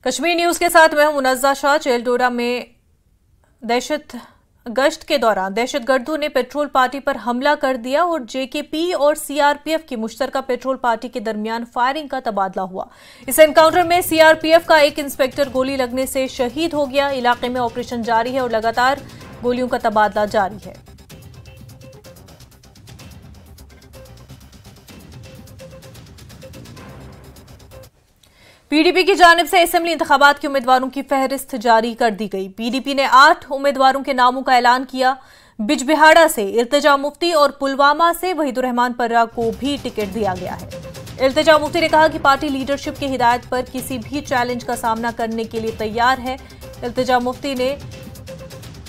Kashmir news के साथ मैं हूं मुनज़्ज़ा शाह। चेलडोरा में गश्त के दौरान दहशतगर्दों ने पेट्रोल पार्टी पर हमला कर दिया और जेकेपी और सीआरपीएफ की मुश्तरका पेट्रोल पार्टी के दरमियान फायरिंग का तबादला हुआ। इस एनकाउंटर में सीआरपीएफ का एक इंस्पेक्टर गोली लगने से शहीद हो गया। इलाके में ऑपरेशन जारी है और लगातार गोलियों का तबादला जारी है। पीडीपी की जानिब से असेंबली इंतखाबात के उम्मीदवारों की फहरिस्त जारी कर दी गई। पीडीपी ने 8 उम्मीदवारों के नामों का ऐलान किया। बिजबिहाड़ा से इल्तिजा मुफ्ती और पुलवामा से वहीदुर रहमान पर्रा को भी टिकट दिया गया है। इल्तिजा मुफ्ती ने कहा कि पार्टी लीडरशिप की हिदायत पर किसी भी चैलेंज का सामना करने के लिए तैयार है। इल्तिजा मुफ्ती ने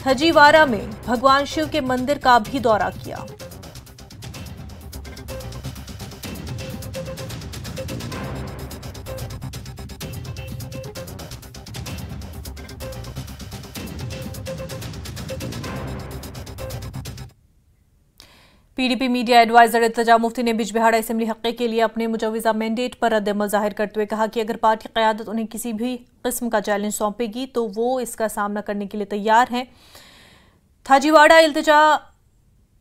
थजीवारा में भगवान शिव के मंदिर का भी दौरा किया। PDP media adviser Iltija Mufti ने बिजबिहाड़ा असेंबली हल्के के लिए अपने मुजव्वज़ा मैंडेट पर रद्द-ए-अमल जाहिर करते हुए कहा कि अगर पार्टी क़यादत उन्हें किसी भी किस्म का चैलेंज सौंपेगी तो वो इसका सामना करने के लिए तैयार हैं। थाजीवाड़ा इल्तिजा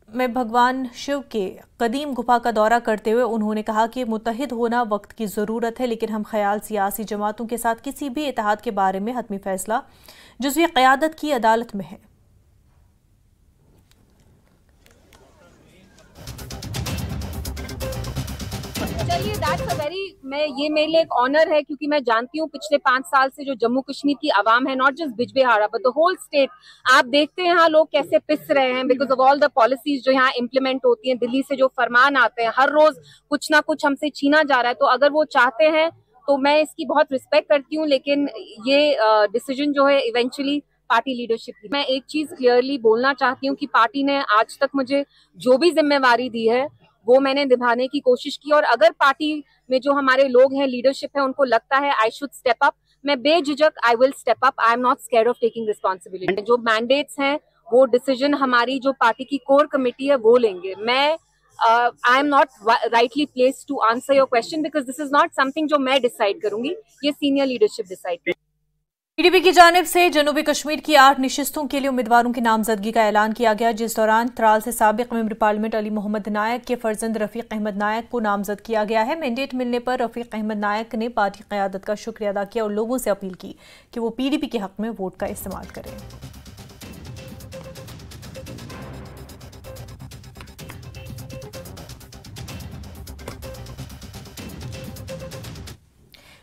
में भगवान शिव के कदीम गुफा का दौरा करते हुए उन्होंने कहा कि मुत्तहिद होना वक्त की ज़रूरत है, लेकिन हम ख्याल सियासी जमातों के साथ किसी भी इत्तेहाद के बारे में हतमी फैसला जुज़वी क़यादत की अदालत में है। चलिए ये मेरे लिए एक ऑनर है, क्योंकि मैं जानती हूँ पिछले 5 साल से जो जम्मू कश्मीर की आवाम है, not just Bijbehara but the whole state, आप देखते हैं यहाँ लोग कैसे पिस रहे हैं because of all the policies जो यहाँ इम्प्लीमेंट होती हैं। दिल्ली से जो फरमान आते हैं, हर रोज कुछ ना कुछ हमसे छीना जा रहा है। तो अगर वो चाहते हैं तो मैं इसकी बहुत रिस्पेक्ट करती हूँ, लेकिन ये डिसीजन जो है इवेंचुअली पार्टी लीडरशिप की। मैं एक चीज क्लियरली बोलना चाहती हूँ कि पार्टी ने आज तक मुझे जो भी जिम्मेवारी दी है वो मैंने निभाने की कोशिश की, और अगर पार्टी में जो हमारे लोग हैं, लीडरशिप है, उनको लगता है आई शुड स्टेप अप, मैं बेझिझक I will step up. I am not scared of taking responsibility. जो मैंडेट्स हैं वो डिसीजन हमारी जो पार्टी की कोर कमेटी है वो लेंगे। मैं I am not rightly placed to answer your question because this is not something जो मैं डिसाइड करूंगी, ये सीनियर लीडरशिप डिसाइड करेगी। पीडीपी की जानिब से जनूबी कश्मीर की 8 नशिस्तों के लिए उम्मीदवारों की नामजदगी का ऐलान किया गया, जिस दौरान त्राल से साबिक मेंबर पार्लियामेंट अली मोहम्मद नायक के फर्जंद रफीक अहमद नायक को नामजद किया गया है। मैंडेट मिलने पर रफीक अहमद नायक ने पार्टी क़यादत का शुक्रिया अदा किया और लोगों से अपील की कि वो पीडीपी के हक में वोट का इस्तेमाल करें।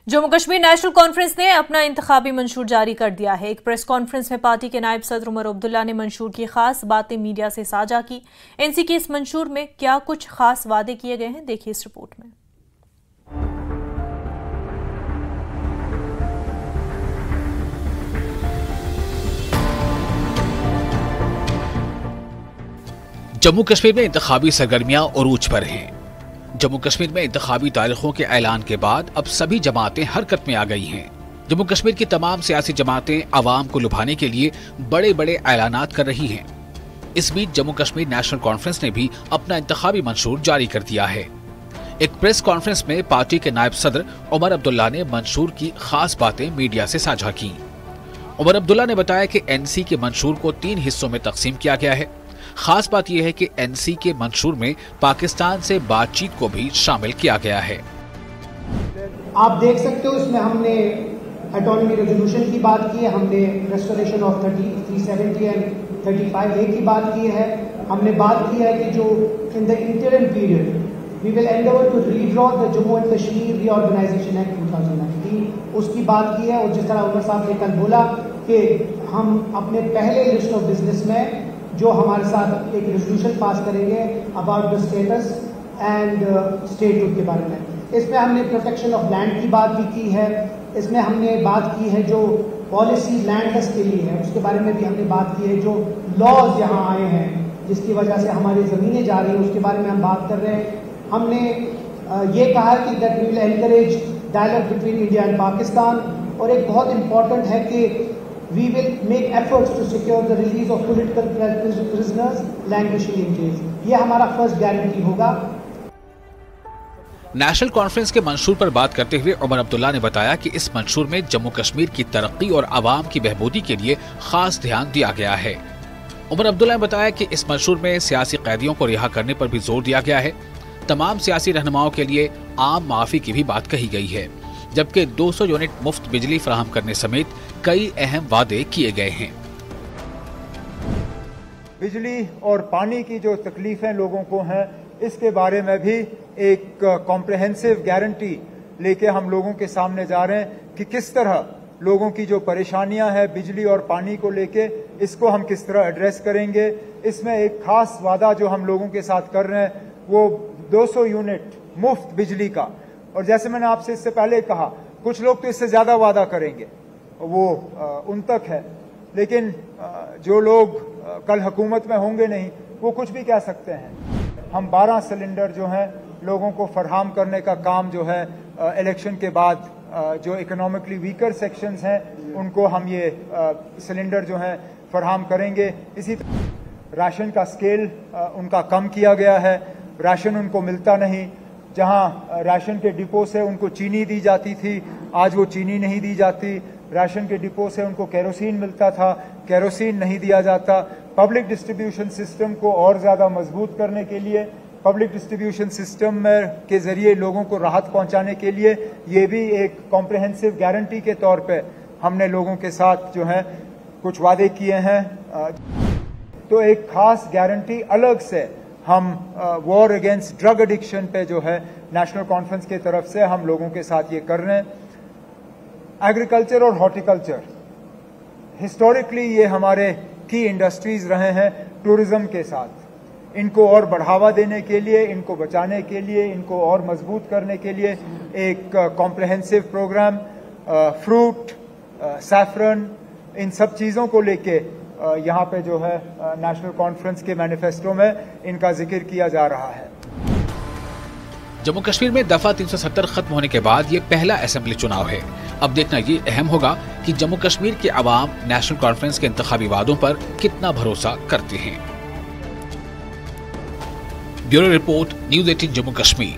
जम्मू कश्मीर नेशनल कॉन्फ्रेंस ने अपना इंतखाबी मंशूर जारी कर दिया है। एक प्रेस कॉन्फ्रेंस में पार्टी के नायब सदर उमर अब्दुल्ला ने मंशूर की खास बातें मीडिया से साझा की। एनसी के इस मंशूर में क्या कुछ खास वादे किए गए हैं, देखिए इस रिपोर्ट में। जम्मू कश्मीर में इंतखाबी सरगर्मियां उरूज पर हैं। जम्मू कश्मीर में इंतखाबी तारीखों के ऐलान के बाद अब सभी जमातें हरकत में आ गई हैं। जम्मू कश्मीर की तमाम सियासी जमातें आवाम को लुभाने के लिए बड़े बड़े ऐलानात कर रही हैं। इस बीच जम्मू कश्मीर नेशनल कॉन्फ्रेंस ने भी अपना इंतखाबी मंशूर जारी कर दिया है। एक प्रेस कॉन्फ्रेंस में पार्टी के नायब सदर उमर अब्दुल्ला ने मंशूर की खास बातें मीडिया से साझा की। उमर अब्दुल्ला ने बताया कि एनसी के मंशूर को 3 हिस्सों में तकसीम किया गया है। खास बात यह है कि एनसी के मंशूर में पाकिस्तान से बातचीत को भी शामिल किया गया है। आप देख सकते हो इसमें हमने ऑटोनॉमी रेजोल्यूशन की बात की है, हमने रेस्टोरेशन ऑफ 370 एंड 35A की बात की है, हमने बात की है कि जो in the interim period we will endeavour to redraw the Jammu and Kashmir reorganisation act 2019, उसकी बात की है। और जिस तरह उमर साहब ने कल बोला कि हम अपने पहले लिस्ट ऑफ बिजनेस में जो हमारे साथ एक रेजोल्यूशन पास करेंगे about the status and statehood के बारे में, इसमें हमने प्रोटेक्शन ऑफ लैंड की बात भी की है, इसमें हमने बात की है जो पॉलिसी लैंडलेस के लिए है उसके बारे में भी हमने बात की है, जो लॉज यहाँ आए हैं जिसकी वजह से हमारी ज़मीनें जा रही हैं उसके बारे में हम बात कर रहे हैं। हमने ये कहा कि that we will encourage dialogue between India and Pakistan, और एक बहुत इंपॉर्टेंट है कि we will make efforts to secure the release of political prisoners languishing in jails। ये हमारा फर्स्ट गारंटी होगा। नेशनल कॉन्फ्रेंस के मंशूर पर बात करते हुए उमर अब्दुल्ला ने बताया कि इस मंशूर में जम्मू कश्मीर की तरक्की और आवाम की बहबूदी के लिए खास ध्यान दिया गया है। उमर अब्दुल्ला ने बताया कि इस मंशूर में सियासी कैदियों को रिहा करने पर भी जोर दिया गया है। तमाम सियासी रहनुमाओं के लिए आम माफी की भी बात कही गई है, जबकि 200 यूनिट मुफ्त बिजली फराहम करने समेत कई अहम वादे किए गए हैं। बिजली और पानी की जो तकलीफें लोगों को हैं, इसके बारे में भी एक कॉम्प्रिहेंसिव गारंटी लेके हम लोगों के सामने जा रहे हैं कि किस तरह लोगों की जो परेशानियां हैं बिजली और पानी को लेके, इसको हम किस तरह एड्रेस करेंगे। इसमें एक खास वादा जो हम लोगों के साथ कर रहे हैं वो 200 यूनिट मुफ्त बिजली का। और जैसे मैंने आपसे इससे पहले कहा, कुछ लोग तो इससे ज्यादा वादा करेंगे, वो उन तक है, लेकिन जो लोग कल हुकूमत में होंगे नहीं, वो कुछ भी कह सकते हैं। हम 12 सिलेंडर जो हैं लोगों को फराहम करने का काम जो है इलेक्शन के बाद जो इकोनॉमिकली वीकर सेक्शंस हैं उनको हम ये सिलेंडर जो हैं फराहम करेंगे। इसी तरह राशन का स्केल उनका कम किया गया है, राशन उनको मिलता नहीं। जहां राशन के डिपो से उनको चीनी दी जाती थी, आज वो चीनी नहीं दी जाती। राशन के डिपो से उनको केरोसिन मिलता था, केरोसिन नहीं दिया जाता। पब्लिक डिस्ट्रीब्यूशन सिस्टम को और ज्यादा मजबूत करने के लिए, पब्लिक डिस्ट्रीब्यूशन सिस्टम के जरिए लोगों को राहत पहुंचाने के लिए, ये भी एक कॉम्प्रिहेंसिव गारंटी के तौर पे हमने लोगों के साथ जो है कुछ वादे किए हैं। तो एक खास गारंटी अलग से हम वॉर अगेंस्ट ड्रग एडिक्शन पे जो है नेशनल कॉन्फ्रेंस की तरफ से हम लोगों के साथ ये कर रहे हैं। एग्रीकल्चर और हॉर्टिकल्चर हिस्टोरिकली ये हमारे की इंडस्ट्रीज रहे हैं टूरिज्म के साथ। इनको और बढ़ावा देने के लिए, इनको बचाने के लिए, इनको और मजबूत करने के लिए एक कॉम्प्रिहेंसिव प्रोग्राम, फ्रूट, सैफरन, इन सब चीज़ों को लेके यहाँ पे जो है नेशनल कॉन्फ्रेंस के मैनिफेस्टो में इनका जिक्र किया जा रहा है। जम्मू कश्मीर में दफा 370 खत्म होने के बाद ये पहला असेंबली चुनाव है। अब देखना ये अहम होगा कि जम्मू कश्मीर के अवाम नेशनल कॉन्फ्रेंस के इंतखाबी वादों पर कितना भरोसा करते हैं। Bureau report, news 18 Jammu Kashmir.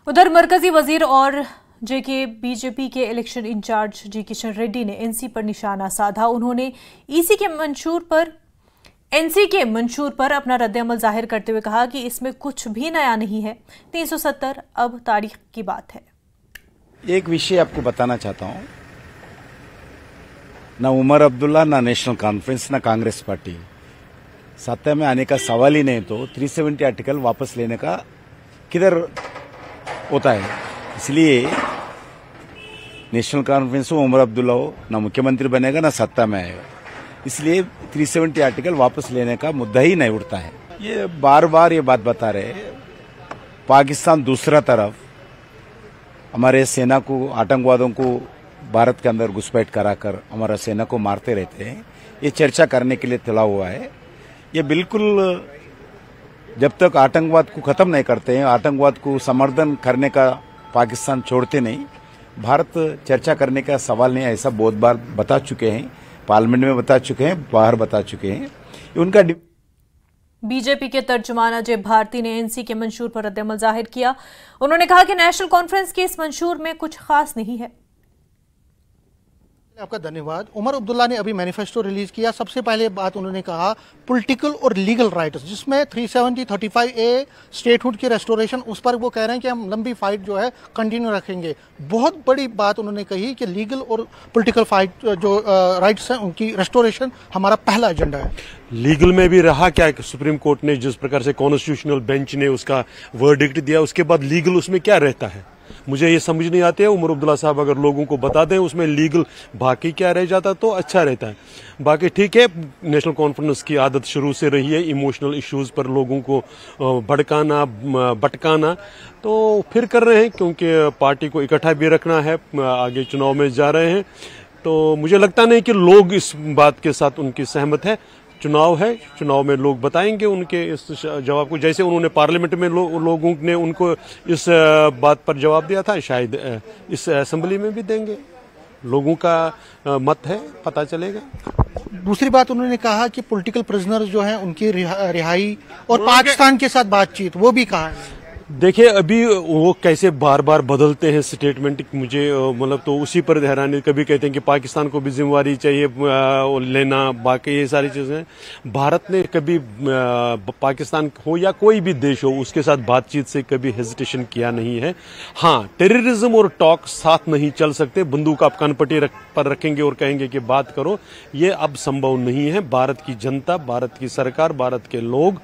उधर मरकजी वजीर और जेके बीजेपी के इलेक्शन इंचार्ज जी किशन रेड्डी ने एनसी पर निशाना साधा। उन्होंने एनसी के मंशूर पर अपना रद्द-ए-अमल जाहिर करते हुए कहा कि इसमें कुछ भी नया नहीं है। 370 अब तारीख की बात है। एक विषय आपको बताना चाहता हूं, ना उमर अब्दुल्ला, ना नेशनल कॉन्फ्रेंस, ना कांग्रेस पार्टी सत्ता में आने का सवाल ही नहीं। तो 370 आर्टिकल वापस लेने का किधर होता है? इसलिए नेशनल कॉन्फ्रेंस हो, उमर अब्दुल्ला हो, ना मुख्यमंत्री बनेगा ना सत्ता में आएगा। इसलिए 370 आर्टिकल वापस लेने का मुद्दा ही नहीं उठता है। ये बार बार ये बात बता रहे, पाकिस्तान दूसरा तरफ हमारे सेना को, आतंकवादियों को भारत के अंदर घुसपैठ कराकर हमारा सेना को मारते रहते हैं। ये चर्चा करने के लिए तुला हुआ है। ये बिल्कुल जब तक आतंकवाद को खत्म नहीं करते हैं, आतंकवाद को समर्थन करने का पाकिस्तान छोड़ते नहीं, भारत चर्चा करने का सवाल नहीं। ऐसा बहुत बार बता चुके हैं, पार्लियामेंट में बता चुके हैं, बाहर बता चुके हैं। उनका बीजेपी के तर्जुमान अजय भारती ने एनसी के मंशूर पर रद्द-ए-अमल जाहिर किया। उन्होंने कहा कि नेशनल कॉन्फ्रेंस के इस मंशूर में कुछ खास नहीं है। आपका धन्यवाद। उमर अब्दुल्ला ने अभी मैनिफेस्टो रिलीज किया। सबसे पहले बात उन्होंने कहा पॉलिटिकल और लीगल राइट्स, जिसमें 370, 35A स्टेटहुड की रेस्टोरेशन, उस पर वो कह रहे हैं कि हम लंबी फाइट जो है कंटिन्यू रखेंगे। बहुत बड़ी बात उन्होंने कही कि लीगल और पॉलिटिकल फाइट जो राइट्स हैं उनकी रेस्टोरेशन हमारा पहला एजेंडा है। लीगल में भी रहा क्या, सुप्रीम कोर्ट ने जिस प्रकार से कॉन्स्टिट्यूशनल बेंच ने उसका वर्डिक्ट दिया, उसके बाद लीगल उसमें क्या रहता है, मुझे ये समझ नहीं आते है। उमर अब्दुल्ला साहब अगर लोगों को बता दें उसमें लीगल बाकी क्या रह जाता तो अच्छा रहता है। बाकी ठीक है, नेशनल कॉन्फ्रेंस की आदत शुरू से रही है इमोशनल इश्यूज पर लोगों को भड़काना, भटकाना, तो फिर कर रहे हैं क्योंकि पार्टी को इकट्ठा भी रखना है, आगे चुनाव में जा रहे हैं। तो मुझे लगता नहीं कि लोग इस बात के साथ उनकी सहमत है। चुनाव है, चुनाव में लोग बताएंगे उनके इस जवाब को। जैसे उन्होंने पार्लियामेंट में लोगों ने उनको इस बात पर जवाब दिया था, शायद इस असेंबली में भी देंगे। लोगों का मत है, पता चलेगा। दूसरी बात उन्होंने कहा कि पॉलिटिकल प्रिजनर्स जो हैं उनकी रिहाई और पाकिस्तान के साथ बातचीत, वो भी कहा है। देखिए अभी वो कैसे बार बार बदलते हैं स्टेटमेंट, मुझे मतलब तो उसी पर हैरानी। कभी कहते हैं कि पाकिस्तान को भी जिम्मेवारी चाहिए लेना, बाकी ये सारी चीजें। भारत ने कभी पाकिस्तान हो या कोई भी देश हो उसके साथ बातचीत से कभी हेजिटेशन किया नहीं है। हाँ, टेररिज्म और टॉक साथ नहीं चल सकते। बंदूक आप कनपटी पर रखेंगे और कहेंगे कि बात करो, ये अब संभव नहीं है। भारत की जनता, भारत की सरकार, भारत के लोग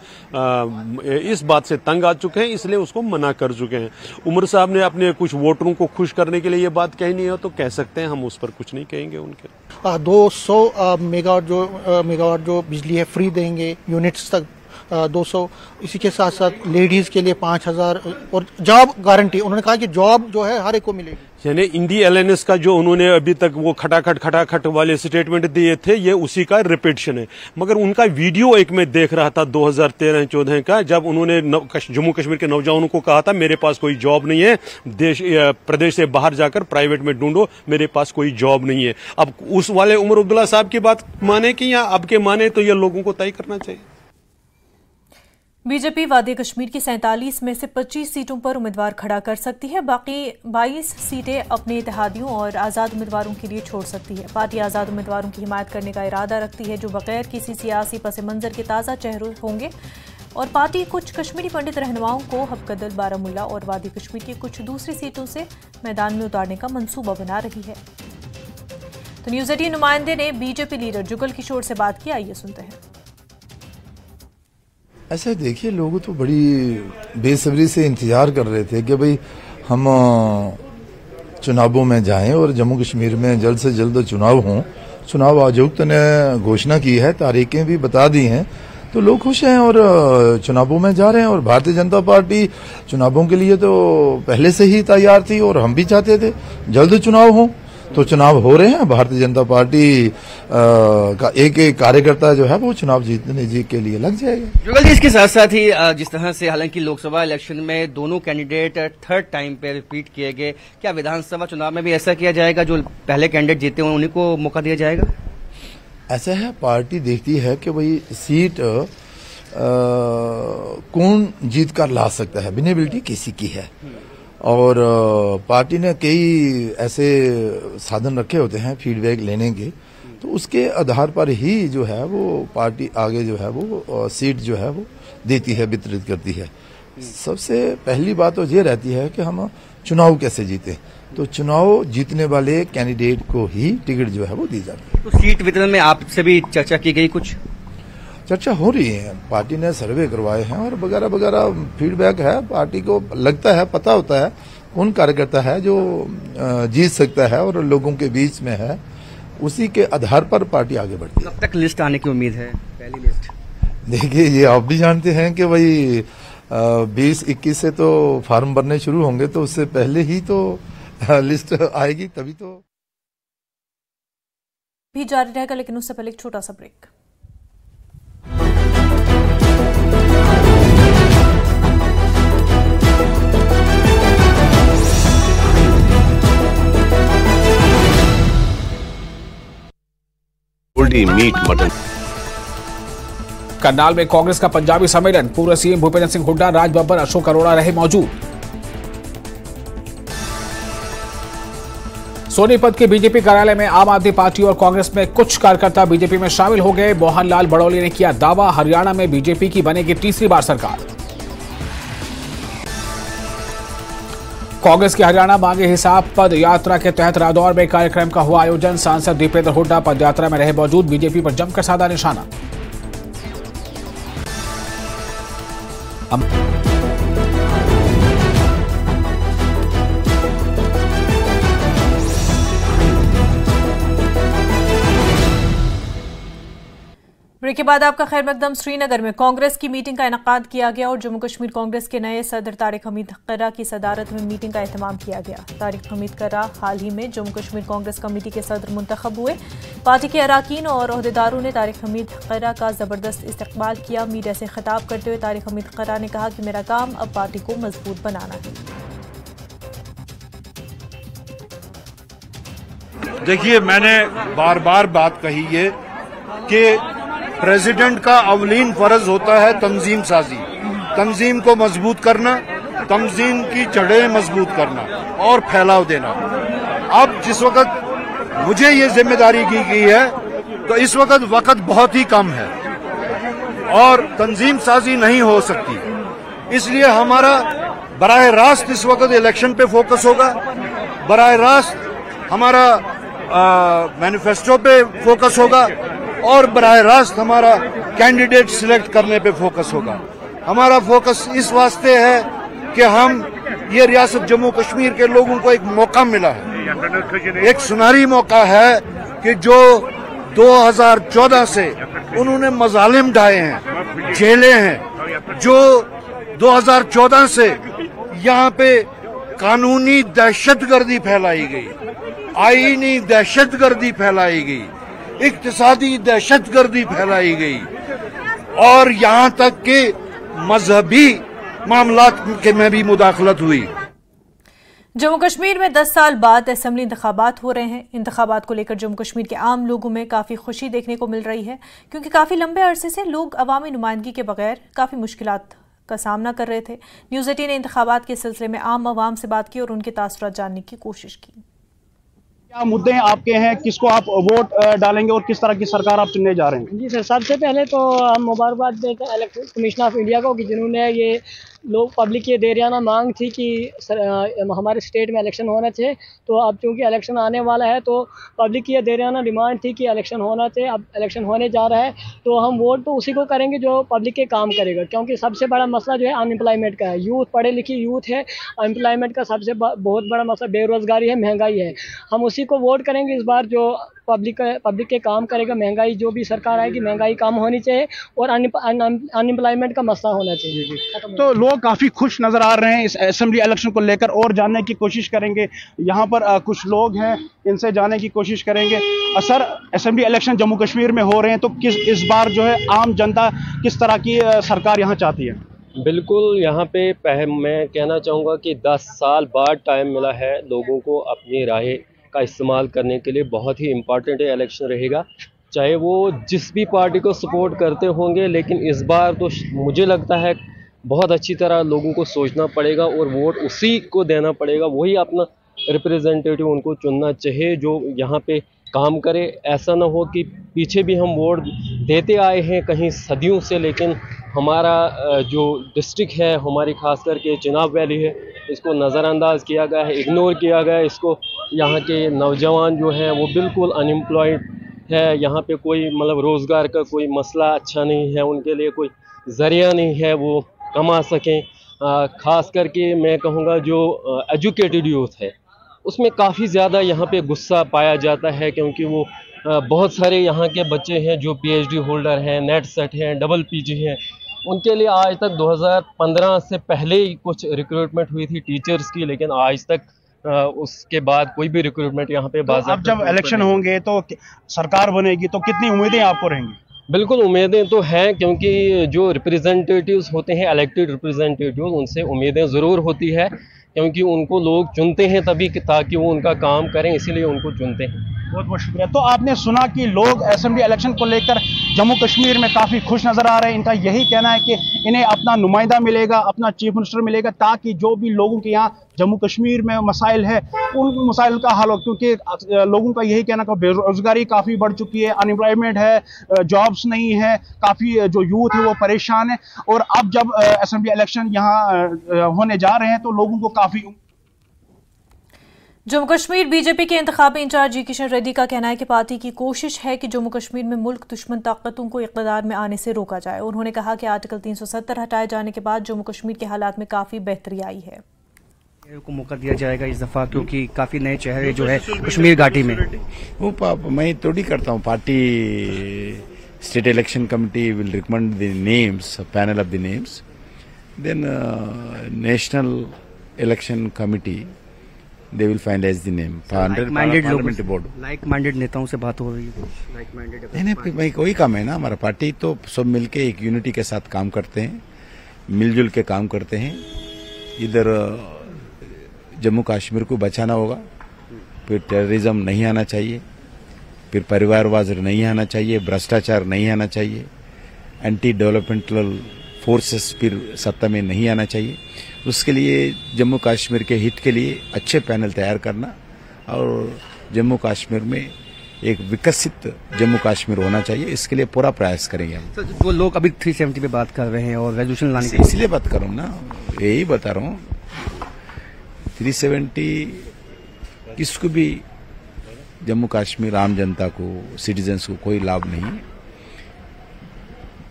इस बात से तंग आ चुके हैं, इसलिए उसको मना कर चुके हैं। उमर साहब ने अपने कुछ वोटरों को खुश करने के लिए ये बात कहनी है तो कह सकते हैं, हम उस पर कुछ नहीं कहेंगे। उनके 200 मेगावाट जो बिजली है फ्री देंगे यूनिट्स तक, 200। इसी के साथ साथ लेडीज के लिए 5000 और जॉब गारंटी। उन्होंने कहा कि जॉब जो है हर एक को मिलेगी। यानी इंडी एलएनएस का जो उन्होंने अभी तक वो खटाखट वाले स्टेटमेंट दिए थे, ये उसी का रिपीटिशन है। मगर उनका वीडियो एक मैं देख रहा था 2013-14 का, जब उन्होंने जम्मू कश्मीर के नौजवानों को कहा था मेरे पास कोई जॉब नहीं है, प्रदेश से बाहर जाकर प्राइवेट में ढूंढो, मेरे पास कोई जॉब नहीं है। अब उस वाले उमर अब्दुल्ला साहब की बात माने कि या अब के माने, तो ये लोगों को तय करना चाहिए। बीजेपी वादी कश्मीर की 47 में से 25 सीटों पर उम्मीदवार खड़ा कर सकती है। बाकी 22 सीटें अपने इत्तेहादियों और आज़ाद उम्मीदवारों के लिए छोड़ सकती है। पार्टी आज़ाद उम्मीदवारों की हिमायत करने का इरादा रखती है जो बगैर किसी सियासी पस मंजर के ताज़ा चेहरे होंगे। और पार्टी कुछ कश्मीरी पंडित रहनुमाओं को हबकदल, बारामुल्ला और वादी कश्मीर की कुछ दूसरी सीटों से मैदान में उतारने का मंसूबा बना रही है। तो न्यूज़ 18 नुमाइंदे ने बीजेपी लीडर जुगल किशोर से बात की, आइए सुनते हैं। ऐसा देखिए, लोग तो बड़ी बेसब्री से इंतजार कर रहे थे कि भाई हम चुनावों में जाएं और जम्मू कश्मीर में जल्द से जल्द चुनाव हों। चुनाव आयुक्त ने घोषणा की है, तारीखें भी बता दी हैं, तो लोग खुश हैं और चुनावों में जा रहे हैं। और भारतीय जनता पार्टी चुनावों के लिए तो पहले से ही तैयार थी और हम भी चाहते थे जल्द चुनाव हों। तो चुनाव हो रहे हैं। भारतीय जनता पार्टी का एक एक कार्यकर्ता जो है वो चुनाव जीतने के लिए लग जाएगा। जुगल जी, इसके साथ साथ ही जिस तरह से हालांकि लोकसभा इलेक्शन में दोनों कैंडिडेट थर्ड टाइम पे रिपीट किए गए, क्या विधानसभा चुनाव में भी ऐसा किया जाएगा? जो पहले कैंडिडेट जीते हुए उन्हीं को मौका दिया जाएगा? ऐसा है, पार्टी देखती है कि भाई सीट कौन जीत कर ला सकता है, विनेबिलिटी किसी की है। और पार्टी ने कई ऐसे साधन रखे होते हैं फीडबैक लेने के, तो उसके आधार पर ही जो है वो पार्टी आगे जो है वो सीट जो है वो देती है, वितरित करती है। सबसे पहली बात तो ये रहती है कि हम चुनाव कैसे जीते, तो चुनाव जीतने वाले कैंडिडेट को ही टिकट जो है वो दी जाती है। तो सीट वितरण में आपसे भी चर्चा की गई? कुछ चर्चा हो रही है, पार्टी ने सर्वे करवाए हैं और वगैरह वगैरह फीडबैक है। पार्टी को लगता है, पता होता है कौन कार्यकर्ता है जो जीत सकता है और लोगों के बीच में है, उसी के आधार पर पार्टी आगे बढ़ती है। कब तक लिस्ट आने की उम्मीद है? पहली लिस्ट देखिए, ये आप भी जानते हैं कि भाई 20-21 से तो फॉर्म भरने शुरू होंगे, तो उससे पहले ही तो लिस्ट आएगी, तभी तो भी जारी रहेगा। लेकिन उससे पहले एक छोटा सा ब्रेक। Meet mutton. करनाल में कांग्रेस का पंजाबी सम्मेलन, पूर्व सीएम भूपेंद्र सिंह हुड्डा, राज बब्बर, अशोक अरोड़ा रहे मौजूद। सोनीपत के बीजेपी कार्यालय में आम आदमी पार्टी और कांग्रेस में कुछ कार्यकर्ता बीजेपी में शामिल हो गए। मोहन लाल बड़ौली ने किया दावा, हरियाणा में बीजेपी की बनेगी तीसरी बार सरकार। कांग्रेस की हरियाणा मांगे हिसाब पद यात्रा के तहत रादौर में कार्यक्रम का हुआ आयोजन। सांसद दीपेंद्र हुड्डा पद यात्रा में रहे मौजूद, बीजेपी पर जमकर साधा निशाना। ब्रेक के बाद आपका खैर मकदम। श्रीनगर में कांग्रेस की मीटिंग का इनेकाद किया गया और जम्मू कश्मीर कांग्रेस के नए सदर तारिक हमीद कर्रा की सदारत में मीटिंग का एहतमाम किया गया। तारिक हमीद कर्रा हाल ही में जम्मू कश्मीर कांग्रेस कमेटी के सदर मुंतखब हुए। पार्टी के अराकीन और ओहदेदारों ने तारिक हमीद कर्रा का जबरदस्त इस्तकबाल किया। मीडिया से खिताब करते हुए तारिक हमीद कर्रा ने कहा कि मेरा काम अब पार्टी को मजबूत बनाना है। देखिए, मैंने बार बार बात कही है कि प्रेसिडेंट का अवलीन फर्ज होता है तंजीम साजी, तंजीम को मजबूत करना, तंजीम की जड़ें मजबूत करना और फैलाव देना। अब जिस वक्त मुझे ये जिम्मेदारी दी गई है तो इस वक्त बहुत ही कम है और तंजीम साजी नहीं हो सकती, इसलिए हमारा बराह रास्त इस वक्त इलेक्शन पे फोकस होगा, बराह रास्त हमारा मैनिफेस्टो पे फोकस होगा और बराह रास्त हमारा कैंडिडेट सिलेक्ट करने पे फोकस होगा। हमारा फोकस इस वास्ते है कि हम ये रियासत जम्मू कश्मीर के लोगों को एक मौका मिला है, एक सुनहरी मौका है कि जो 2014 से उन्होंने मजालिम ढाए हैं, जेले हैं, जो 2014 से यहाँ पे कानूनी दहशतगर्दी फैलाई गई, आईनी दहशतगर्दी फैलाई गई, इक्तिसादी दहशतगर्दी फैलाई गई और यहाँ तक कि मजहबी मामलात के में भी मुदाखलत हुई। जम्मू कश्मीर में 10 साल बाद असेंबली इंतखाबात हो रहे हैं। इंतखाबात को लेकर जम्मू कश्मीर के आम लोगों में काफ़ी खुशी देखने को मिल रही है, क्योंकि काफ़ी लंबे अरसे से लोग अवामी नुमाइंदगी के बगैर काफ़ी मुश्किलात का सामना कर रहे थे। न्यूज़ 18 ने इंतखाबात के सिलसिले में आम आवाम से बात की और उनके तासुरात जानने की कोशिश की। क्या मुद्दे आपके हैं, किसको आप वोट डालेंगे और किस तरह की सरकार आप चुनने जा रहे हैं? जी सर, सबसे पहले तो हम मुबारकबाद देते हैं इलेक्शन कमीशन ऑफ इंडिया को कि जिन्होंने ये लोग पब्लिक की देरियाना मांग थी कि हमारे स्टेट में इलेक्शन होना चाहिए। तो अब चूंकि इलेक्शन आने वाला है तो पब्लिक की ये देरियाना डिमांड थी कि इलेक्शन होना चाहिए। अब इलेक्शन होने जा रहा है तो हम वोट तो उसी को करेंगे जो पब्लिक के काम करेगा, क्योंकि सबसे बड़ा मसला जो है अनएम्प्लॉयमेंट का है। यूथ, पढ़े लिखी यूथ है, अनएम्प्लॉयमेंट का सबसे बहुत बड़ा मसला बेरोज़गारी है, महंगाई है। हम उसी को वोट करेंगे इस बार जो पब्लिक के काम करेगा। महंगाई जो भी सरकार आएगी महंगाई कम होनी चाहिए और अनएम्प्लॉयमेंट का मसला होना चाहिए। तो लोग काफ़ी खुश नज़र आ रहे हैं इस असेंबली इलेक्शन को लेकर और जानने की कोशिश करेंगे। यहाँ पर कुछ लोग हैं, इनसे जानने की कोशिश करेंगे। Sir, assembly election Jammu Kashmir में हो रहे हैं तो इस बार जो है आम जनता किस तरह की सरकार यहाँ चाहती है? बिल्कुल, यहाँ पे मैं कहना चाहूँगा कि 10 साल बाद टाइम मिला है लोगों को अपनी राय का इस्तेमाल करने के लिए। बहुत ही इम्पॉर्टेंट इलेक्शन रहेगा, चाहे वो जिस भी पार्टी को सपोर्ट करते होंगे, लेकिन इस बार तो मुझे लगता है बहुत अच्छी तरह लोगों को सोचना पड़ेगा और वोट उसी को देना पड़ेगा। वही अपना रिप्रेजेंटेटिव उनको चुनना चाहिए जो यहाँ पे काम करे। ऐसा ना हो कि पीछे भी हम वोट देते आए हैं कहीं सदियों से, लेकिन हमारा जो डिस्ट्रिक्ट है, हमारी खास करके चिनाब वैली है, इसको नज़रअंदाज किया गया है, इग्नोर किया गया है। इसको यहाँ के नौजवान जो हैं वो बिल्कुल अनएम्प्लॉयड है। यहाँ पे कोई मतलब रोज़गार का कोई मसला अच्छा नहीं है, उनके लिए कोई ज़रिया नहीं है वो कमा सकें। ख़ास करके मैं कहूँगा जो एजुकेटेड यूथ है उसमें काफ़ी ज़्यादा यहाँ पे गुस्सा पाया जाता है, क्योंकि वो बहुत सारे यहाँ के बच्चे हैं जो PhD होल्डर हैं, नेट सेट हैं, डबल PG हैं। उनके लिए आज तक 2015 से पहले ही कुछ रिक्रूटमेंट हुई थी टीचर्स की, लेकिन आज तक उसके बाद कोई भी रिक्रूटमेंट यहाँ पे तो अब जब इलेक्शन होंगे तो सरकार बनेगी तो कितनी उम्मीदें आपको रहेंगी? बिल्कुल उम्मीदें तो हैं, क्योंकि जो रिप्रेजेंटेटिव्स होते हैं, इलेक्टेड रिप्रेजेंटेटिव्स, उनसे उम्मीदें ज़रूर होती है, क्योंकि उनको लोग चुनते हैं तभी ताकि वो उनका काम करें, इसीलिए उनको चुनते हैं। बहुत बहुत शुक्रिया। तो आपने सुना कि लोग असेंबली इलेक्शन को लेकर जम्मू कश्मीर में काफ़ी खुश नज़र आ रहे हैं। इनका यही कहना है कि इन्हें अपना नुमाइंदा मिलेगा, अपना चीफ मिनिस्टर मिलेगा, ताकि जो भी लोगों के यहाँ जम्मू कश्मीर में मसाइल है उन मसाइल का हल हो। क्योंकि लोगों का यही कहना कि बेरोजगारी काफ़ी बढ़ चुकी है, अनएम्प्लॉयमेंट है, जॉब्स नहीं है, काफ़ी जो यूथ है वो परेशान है। और अब जब असेंबली इलेक्शन यहाँ होने जा रहे हैं तो लोगों को काफ़ी। जम्मू कश्मीर बीजेपी के इंतखाबी इंचार्ज जी किशन रेड्डी का कहना है कि पार्टी की कोशिश है कि जम्मू कश्मीर में मुल्क दुश्मन ताकतों को इक़्तिदार में आने से रोका जाए। उन्होंने कहा कि आर्टिकल 370 हटाए जाने के बाद जम्मू कश्मीर के हालात में काफ़ी बेहतरी आई है। को मौका दिया जाएगा इस दफा, क्योंकि काफी नए चेहरे जो है कश्मीर घाटी में। वो मैं थोड़ी करता हूँ, party state election committee will recommend the names, panel of the names, then national election committee they will finalize the name. Parliamentary board. Like minded नेताओं से बात हो रही है, लाइक माइंडेड नहीं भाई, कोई काम है ना, हमारा पार्टी तो सब मिलके एक यूनिटी के साथ काम करते हैं, मिलजुल के काम करते हैं। इधर जम्मू कश्मीर को बचाना होगा, फिर टेररिज्म नहीं आना चाहिए, फिर परिवारवाद नहीं आना चाहिए, भ्रष्टाचार नहीं आना चाहिए, एंटी डेवलपमेंटल फोर्सेस फिर सत्ता में नहीं आना चाहिए। उसके लिए जम्मू कश्मीर के हित के लिए अच्छे पैनल तैयार करना और जम्मू कश्मीर में एक विकसित जम्मू कश्मीर होना चाहिए, इसके लिए पूरा प्रयास करेंगे हम। सर, वो लोग अभी 370 पे बात कर रहे हैं और रेजोल्यूशन लाने की, इसलिए बात कर रहा हूँ ना, यही बता रहा हूँ। 370 किसको भी जम्मू कश्मीर आम जनता को, सिटीजन्स को कोई लाभ नहीं है।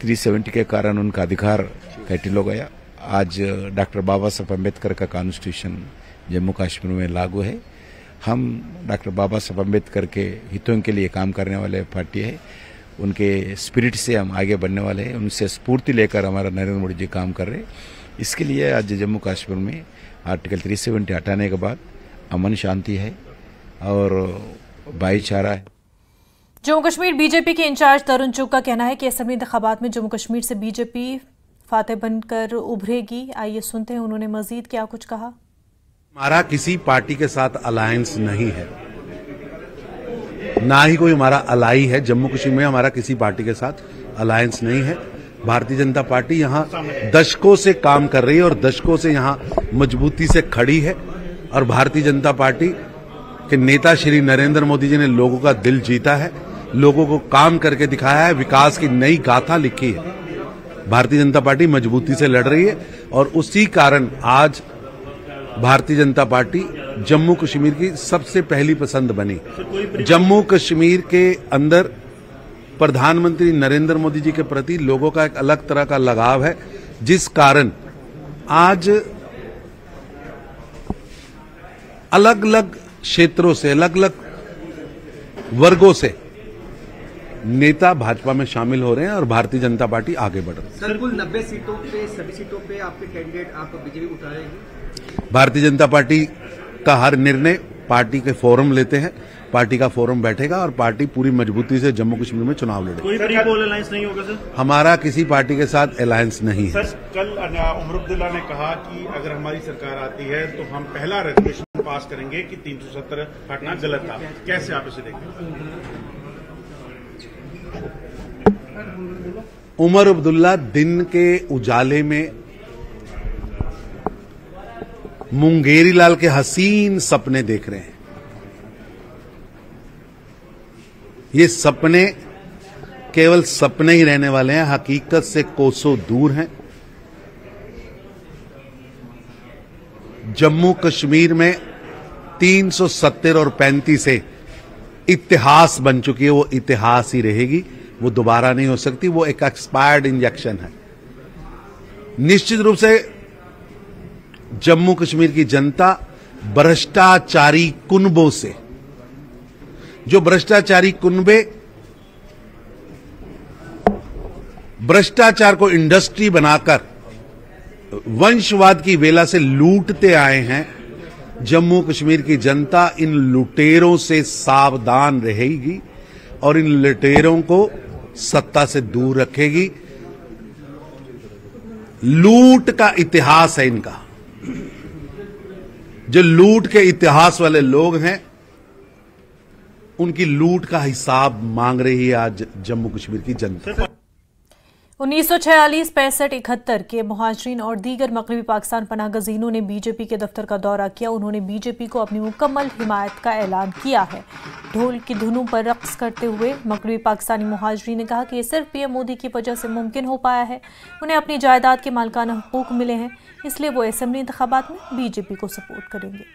370 के कारण उनका अधिकार कैटिल हो गया। आज डॉक्टर बाबा साहब अम्बेडकर का कॉन्स्टिट्यूशन जम्मू कश्मीर में लागू है। हम डॉक्टर बाबा साहब अम्बेडकर के हितों के लिए काम करने वाले पार्टी है। उनके स्पिरिट से हम आगे बढ़ने वाले हैं, उनसे स्फूर्ति लेकर हमारा नरेंद्र मोदी जी काम कर रहे हैं। इसके लिए आज जम्मू कश्मीर में आर्टिकल 370 हटाने के बाद अमन शांति है और भाईचारा है। जम्मू कश्मीर बीजेपी के इंचार्ज तरुण चुग का कहना है कि असेंबली इंतखाबात में जम्मू कश्मीर से बीजेपी फातेह बनकर उभरेगी। आइए सुनते हैं उन्होंने मजीद क्या कुछ कहा। हमारा किसी पार्टी के साथ अलायंस नहीं है, ना ही कोई हमारा अलाई है। जम्मू कश्मीर में हमारा किसी पार्टी के साथ अलायंस नहीं है। भारतीय जनता पार्टी यहाँ दशकों से काम कर रही है और दशकों से यहाँ मजबूती से खड़ी है। और भारतीय जनता पार्टी के नेता श्री नरेंद्र मोदी जी ने लोगों का दिल जीता है, लोगों को काम करके दिखाया है, विकास की नई गाथा लिखी है। भारतीय जनता पार्टी मजबूती से लड़ रही है और उसी कारण आज भारतीय जनता पार्टी जम्मू कश्मीर की सबसे पहली पसंद बनी। जम्मू कश्मीर के अंदर प्रधानमंत्री नरेंद्र मोदी जी के प्रति लोगों का एक अलग तरह का लगाव है, जिस कारण आज अलग अलग क्षेत्रों से, अलग अलग वर्गों से नेता भाजपा में शामिल हो रहे हैं और भारतीय जनता पार्टी आगे बढ़ रही है। सर, कुल 90 सीटों पे, सभी सीटों पे आपके कैंडिडेट आप बीजेपी उतारेगी? भारतीय जनता पार्टी का हर निर्णय पार्टी के फोरम लेते हैं, पार्टी का फोरम बैठेगा और पार्टी पूरी मजबूती से जम्मू कश्मीर में चुनाव लड़ेगी। कोई प्री-पोल अलायंस नहीं होगा सर? हमारा किसी पार्टी के साथ अलायंस नहीं है। सर, कल उमर अब्दुल्ला ने कहा कि अगर हमारी सरकार आती है तो हम पहला रेजोल्यूशन पास करेंगे कि 370 हटना गलत था। कैसे आप इसे देखते हैं? उमर अब्दुल्ला दिन के उजाले में मुंगेरी लाल के हसीन सपने देख रहे हैं। ये सपने केवल सपने ही रहने वाले हैं, हकीकत से कोसों दूर हैं। जम्मू कश्मीर में 370 और 35 से इतिहास बन चुकी है, वो इतिहास ही रहेगी, वो दोबारा नहीं हो सकती। वो एक एक्सपायर्ड इंजेक्शन है। निश्चित रूप से जम्मू कश्मीर की जनता भ्रष्टाचारी कुनबों से, जो भ्रष्टाचारी कुनबे भ्रष्टाचार को इंडस्ट्री बनाकर वंशवाद की वेला से लूटते आए हैं, जम्मू कश्मीर की जनता इन लुटेरों से सावधान रहेगी और इन लुटेरों को सत्ता से दूर रखेगी। लूट का इतिहास है इनका। जो लूट के इतिहास वाले लोग हैं, उनकी लूट का हिसाब मांग रही है आज जम्मू कश्मीर की जनता। 1946, 65, 71 के मुहाजिरीन और दीगर मगरबी पाकिस्तान पनाह गजीनों ने बीजेपी के दफ्तर का दौरा किया। उन्होंने बीजेपी को अपनी मुकम्मल हिमायत का ऐलान किया है। ढोल की धुनों पर रक्स करते हुए मगरबी पाकिस्तानी मुहाजिरीन ने कहा कि ये सिर्फ पीएम मोदी की वजह से मुमकिन हो पाया है। उन्हें अपनी जायदाद के मालिकाना हुकूक मिले हैं, इसलिए वो असेंबली इंतखाबात में बीजेपी को सपोर्ट करेंगे।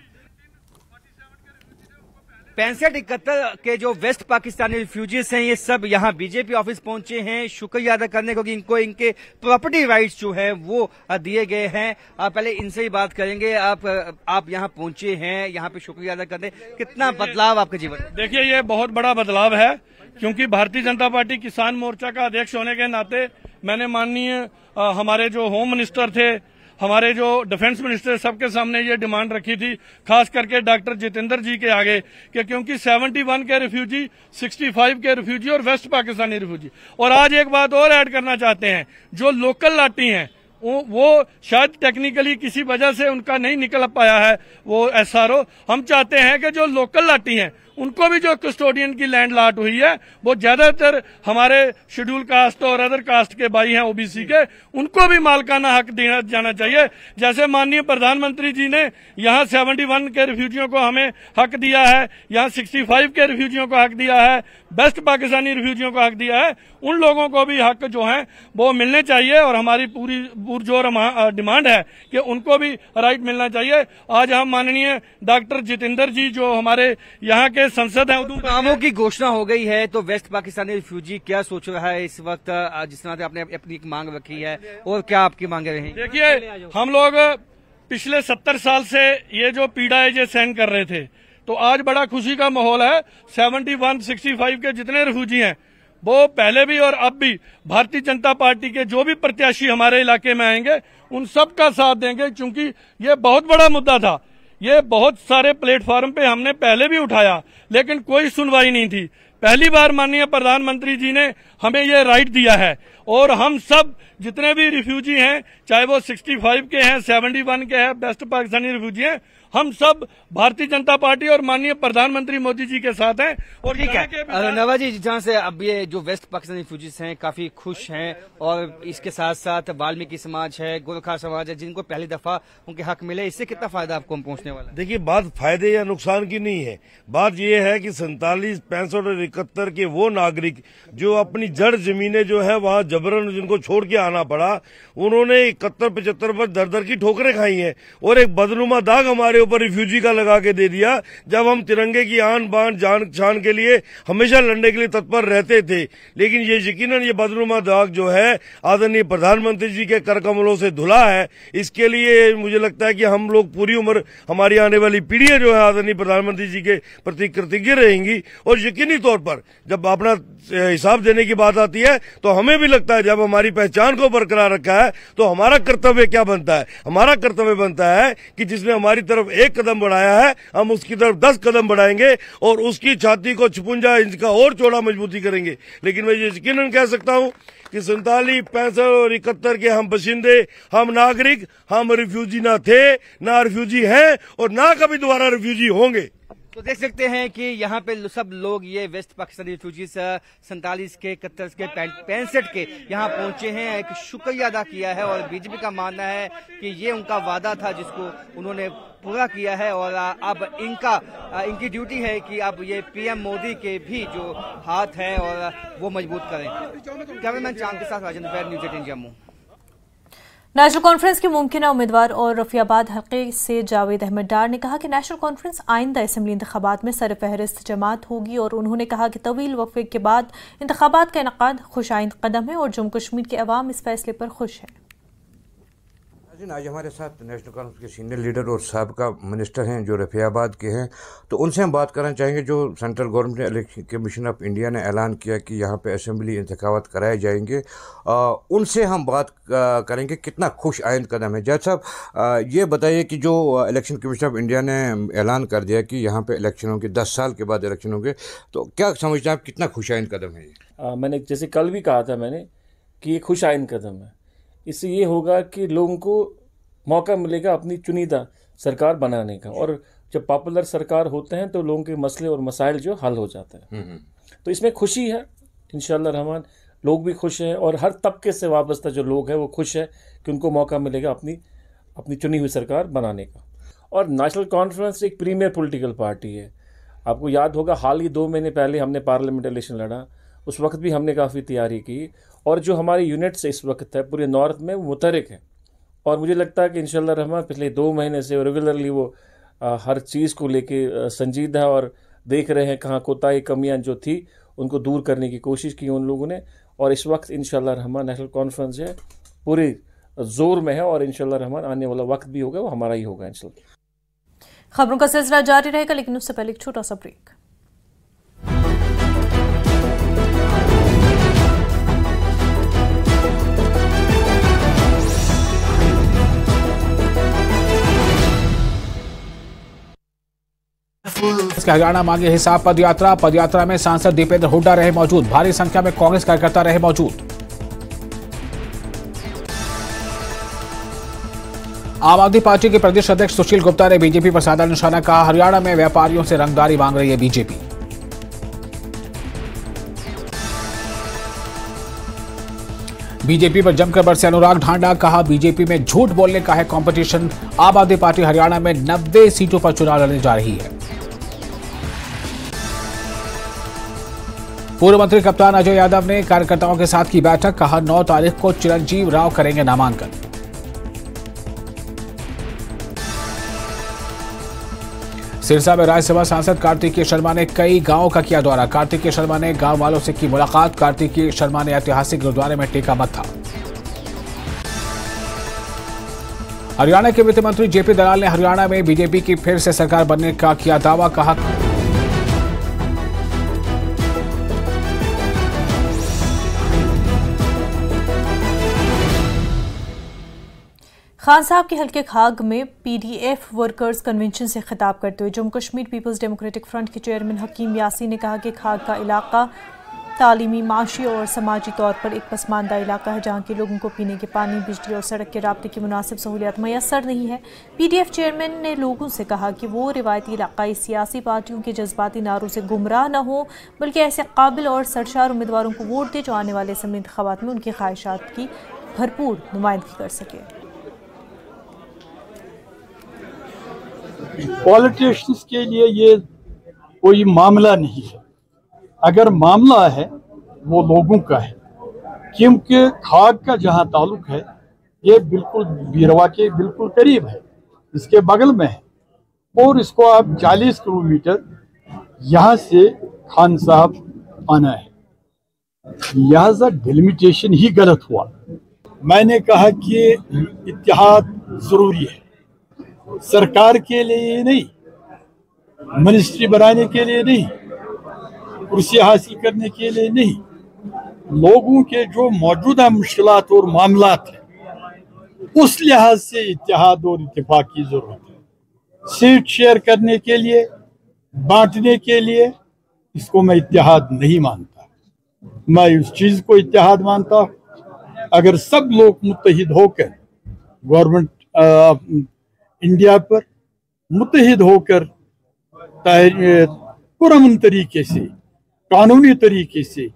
65-71 के जो वेस्ट पाकिस्तानी रिफ्यूजीज हैं, ये सब यहाँ बीजेपी ऑफिस पहुंचे हैं शुक्रिया अदा करने को कि इनको इनके प्रॉपर्टी राइट्स जो है वो दिए गए हैं। पहले इनसे ही बात करेंगे। आप यहाँ पहुंचे हैं, यहाँ पे शुक्रिया अदा करने, कितना बदलाव आपके जीवन में? देखिए, ये बहुत बड़ा बदलाव है, क्योंकि भारतीय जनता पार्टी किसान मोर्चा का अध्यक्ष होने के नाते मैंने माननीय हमारे जो होम मिनिस्टर थे, हमारे जो डिफेंस मिनिस्टर, सबके सामने ये डिमांड रखी थी, खास करके डॉक्टर जितेंद्र जी के आगे, कि क्योंकि 71 के रिफ्यूजी, 65 के रिफ्यूजी और वेस्ट पाकिस्तानी रिफ्यूजी, और आज एक बात और ऐड करना चाहते हैं, जो लोकल लाटी हैं वो शायद टेक्निकली किसी वजह से उनका नहीं निकल पाया है वो SRO। हम चाहते हैं कि जो लोकल लाटी हैं उनको भी जो कस्टोडियन की लैंड लाट हुई है वो ज्यादातर हमारे शेड्यूल कास्ट और अदर कास्ट के भाई हैं ओबीसी के, उनको भी मालकाना हक दिया जाना चाहिए। जैसे माननीय प्रधानमंत्री जी ने यहाँ 71 के रिफ्यूजियों को हमें हक दिया है, यहाँ 65 के रिफ्यूजियों को हक दिया है, बेस्ट पाकिस्तानी रिफ्यूजियों को हक दिया है, उन लोगों को भी हक जो है वो मिलने चाहिए और हमारी पूरी पुरजोर डिमांड है कि उनको भी राइट मिलना चाहिए। आज हम माननीय डॉक्टर जितेंद्र जी जो हमारे यहाँ के संसद हैं, नामों की घोषणा हो गई है, तो वेस्ट पाकिस्तानी रिफ्यूजी क्या सोच रहा है इस वक्त, जिस तरह से आपने अपनी एक मांग रखी है, और क्या आपकी मांगे रहेंगी? देखिए, हम लोग पिछले 70 साल से ये जो पीड़ा है ये सहन कर रहे थे, तो आज बड़ा खुशी का माहौल है। 71, 65 के जितने रिफ्यूजी हैं वो पहले भी और अब भी भारतीय जनता पार्टी के जो भी प्रत्याशी हमारे इलाके में आएंगे उन सब का साथ देंगे, क्योंकि ये बहुत बड़ा मुद्दा था। ये बहुत सारे प्लेटफॉर्म पे हमने पहले भी उठाया लेकिन कोई सुनवाई नहीं थी। पहली बार माननीय प्रधानमंत्री जी ने हमें ये राइट दिया है और हम सब जितने भी रिफ्यूजी हैं, चाहे वो 65 के हैं, 71 के हैं, बेस्ट पाकिस्तानी रिफ्यूजी हैं, हम सब भारतीय जनता पार्टी और माननीय प्रधानमंत्री मोदी जी के साथ हैं। और ठीक है नवाज जी, जहां से अब ये जो वेस्ट पाकिस्तानी रिफ्यूजीज हैं काफी खुश हैं, और इसके साथ साथ वाल्मीकि समाज है, गोरखा समाज है, जिनको पहली दफा उनके हक मिले, इससे कितना फायदा आपको पहुंचने वाला है? देखिए, बात फायदे या नुकसान की नहीं है, बात यह है कि 47, 65 और 71 के वो नागरिक जो अपनी जड़ जमीनें जो है वहां जबरन जिनको छोड़ के आना पड़ा, उन्होंने 71-75 पर दर दर की ठोकरें खाई हैं और एक बदनुमा दाग हमारे ऊपर रिफ्यूजी का लगा के दे दिया, जब हम तिरंगे की आन बान जान शान के लिए हमेशा लड़ने के लिए तत्पर रहते थे। लेकिन ये यकीनन ये बदनुमा दाग जो है आदरणीय प्रधानमंत्री जी के कर कमलों से धुला है। इसके लिए मुझे लगता है कि हम लोग पूरी उम्र, हमारी आने वाली पीढ़ियां जो है आदरणीय प्रधानमंत्री जी के प्रति कृतज्ञ रहेंगी। और यकीनी तौर पर जब अपना हिसाब देने की बात आती है तो हमें भी लगता है जब हमारी पहचान को बरकरार रखा है तो हमारा कर्तव्य क्या बनता है? हमारा कर्तव्य बनता है कि जिसने हमारी तरफ एक कदम बढ़ाया है हम उसकी तरफ 10 कदम बढ़ाएंगे और उसकी छाती को 56 इंच का और चौड़ा मजबूती करेंगे। लेकिन मैं ये यकीनन कह सकता हूं कि 47, 65 और 71 के हम बशिंदे, हम नागरिक, हम रिफ्यूजी ना थे, ना रिफ्यूजी हैं और ना कभी दोबारा रिफ्यूजी होंगे। तो देख सकते हैं कि यहाँ पे सब लोग ये वेस्ट पाकिस्तानी रिफ्यूजीज 47 के, 71 के, 65 के यहाँ पहुंचे हैं, एक शुक्रिया अदा किया है और बीजेपी का मानना है कि ये उनका वादा था जिसको उन्होंने पूरा किया है और अब इनकी ड्यूटी है कि अब ये पीएम मोदी के भी जो हाथ है और वो मजबूत करें। कैमरामैन चांद के साथ राजेंद्र बैर, न्यूज़ 18 जम्मू। नेशनल कॉन्फ्रेंस के मुमकिन उम्मीदवार और रफियाबाद हल्के से जावेद अहमद डार ने कहा कि नेशनल कॉन्फ्रेंस आइंदा असेंबली इंतखाबात में सर फहरिस्त जमात होगी और उन्होंने कहा कि तवील वक्फे के बाद इंतखाबात का इनकाद खुशाइंद कदम है और जम्मू कश्मीर के अवाम इस फैसले पर खुश है। आज हमारे साथ नेशनल कॉन्फ्रेंस के सीनियर लीडर और साबिका मिनिस्टर हैं जो रफियाबाद के हैं, तो उनसे हम बात करना चाहेंगे। जो सेंट्रल गवर्नमेंट ने इलेक्शन कमीशन ऑफ इंडिया ने ऐलान किया कि यहाँ पे असेंबली इंतखाबात कराए जाएंगे, उनसे हम बात करेंगे कितना खुश आइंद कदम है। जज साहब, ये बताइए कि जो इलेक्शन कमीशन ऑफ इंडिया ने ऐलान कर दिया कि यहाँ पे इलेक्शन होंगे, 10 साल के बाद इलेक्शन होंगे, तो क्या समझते हैं आप कितना खुश आइंद कदम है ये? मैंने जैसे कल भी कहा था मैंने कि ये खुश आइंद कदम है। इससे ये होगा कि लोगों को मौका मिलेगा अपनी चुनिंदा सरकार बनाने का, और जब पॉपुलर सरकार होते हैं तो लोगों के मसले और मसाइल जो हल हो जाते हैं। तो इसमें खुशी है, इंशाअल्लाह रहमान लोग भी खुश हैं और हर तबके से वाबस्ता जो लोग हैं वो खुश है कि उनको मौका मिलेगा अपनी चुनी हुई सरकार बनाने का। और नेशनल कॉन्फ्रेंस एक प्रीमियर पॉलिटिकल पार्टी है। आपको याद होगा हाल ही 2 महीने पहले हमने पार्लियामेंट इलेक्शन लड़ा, उस वक्त भी हमने काफ़ी तैयारी की, और जो हमारी यूनिट्स इस वक्त है पूरे नॉर्थ में वो मुतहरिक है। और मुझे लगता है कि इंशाअल्लाह रहमान पिछले 2 महीने से रेगुलरली वो हर चीज़ को लेके संजीदा है और देख रहे हैं कहाँ कोताही कमियां जो थी उनको दूर करने की कोशिश की उन लोगों ने। और इस वक्त इंशाअल्लाह रहमान नेशनल कॉन्फ्रेंस है पूरे जोर में है और इंशाअल्लाह रहमान आने वाला वक्त भी होगा वो हमारा ही होगा इंशाअल्लाह। खबरों का सिलसिला जारी रहेगा, लेकिन उससे पहले एक छोटा सा ब्रेक। हरियाणा मांगे हिसाब पदयात्रा में सांसद दीपेंद्र हुड्डा रहे मौजूद, भारी संख्या में कांग्रेस कार्यकर्ता रहे मौजूद। आम आदमी पार्टी के प्रदेश अध्यक्ष सुशील गुप्ता ने बीजेपी पर साधा निशाना, कहा हरियाणा में व्यापारियों से रंगदारी मांग रही है बीजेपी। बीजेपी पर जमकर बरसे अनुराग ढांडा, कहा बीजेपी में झूठ बोलने का है कंपटीशन। आम आदमी पार्टी हरियाणा में 90 सीटों पर चुनाव लड़ने जा रही है। पूर्व मंत्री कप्तान अजय यादव ने कार्यकर्ताओं के साथ की बैठक, कहा 9 तारीख को चिरंजीव राव करेंगे नामांकन। सिरसा में राज्यसभा सांसद कार्तिकेय शर्मा ने कई गांवों का किया दौरा। कार्तिकेय शर्मा ने गांव वालों से की मुलाकात। कार्तिकेय शर्मा ने ऐतिहासिक गुरुद्वारे में टेका मत्था। हरियाणा के वित्त मंत्री जेपी दलाल ने हरियाणा में बीजेपी की फिर से सरकार बनने का किया दावा, कहा खान साहब के हल्के खाग में पीडीएफ वर्कर्स कन्वेंशन से खिताब करते हुए Jammu Kashmir peoples democratic front के चेयरमैन हकीम यासी ने कहा कि खाग का इलाका तालीमी, माशी और समाजी तौर पर एक पसमानदा इलाका है, जहां के लोगों को पीने के पानी, बिजली और सड़क के राब्ते की मुनासिब सहूलियत मैसर नहीं है। पीडीएफ चेयरमैन ने लोगों से कहा कि वो रिवायती इलाकाई सियासी पार्टियों के जज्बाती नारों से गुमराह न हो, बल्कि ऐसे काबिल और सरशार उम्मीदवारों को वोट दे जो आने वाले असम्बली इंतखाबात में उनकी ख्वाहिशात की भरपूर नुमाइंदगी कर सके। पॉलिटिशियंस के लिए ये कोई मामला नहीं है। अगर मामला है वो लोगों का है, क्योंकि खाग का जहां ताल्लुक है ये बिल्कुल बीरवा के बिल्कुल करीब है, इसके बगल में है, और इसको आप 40 किलोमीटर यहाँ से खान साहब आना है। लिहाजा डिलिमिटेशन ही गलत हुआ। मैंने कहा कि इत्तेहाद जरूरी है, सरकार के लिए नहीं, मिनिस्ट्री बनाने के लिए नहीं, कुर्सी हासिल करने के लिए नहीं, लोगों के जो मौजूदा मुश्किलात और मामलात हैं उस लिहाज से इत्तेहाद और इत्तेफाक की जरूरत है। सीट शेयर करने के लिए, बांटने के लिए इसको मैं इत्तेहाद नहीं मानता। मैं उस चीज को इत्तेहाद मानता हूं अगर सब लोग मुत्तहिद होकर गवर्नमेंट इंडिया पर मुत्तहिद होकर पुरअमन तरीके से, कानूनी तरीके से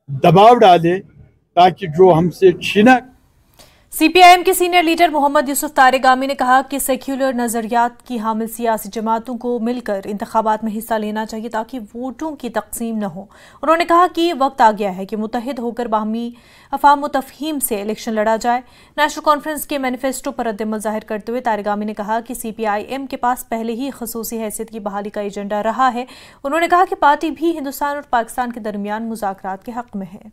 दबाव डाले ताकि जो हमसे छीना। सीपीआईएम के सीनियर लीडर मोहम्मद यूसुफ तारेगामी ने कहा कि सेक्युलर नजरियात की हामिल सियासी जमातों को मिलकर इंतखाबात में हिस्सा लेना चाहिए ताकि वोटों की तकसीम न हो। उन्होंने कहा कि वक्त आ गया है कि मुत्तहिद होकर बाहमी अफाम तफहीम से इलेक्शन लड़ा जाए। नेशनल कॉन्फ्रेंस के मैनिफेस्टो पर रद्दमल जाहिर करते हुए तारेगामी ने कहा कि सीपीआईएम के पास पहले ही खसूसी हैसियत की बहाली का एजेंडा रहा है। उन्होंने कहा कि पार्टी भी हिंदुस्तान और पाकिस्तान के दरमियान मुज़ाकरात के हक में है।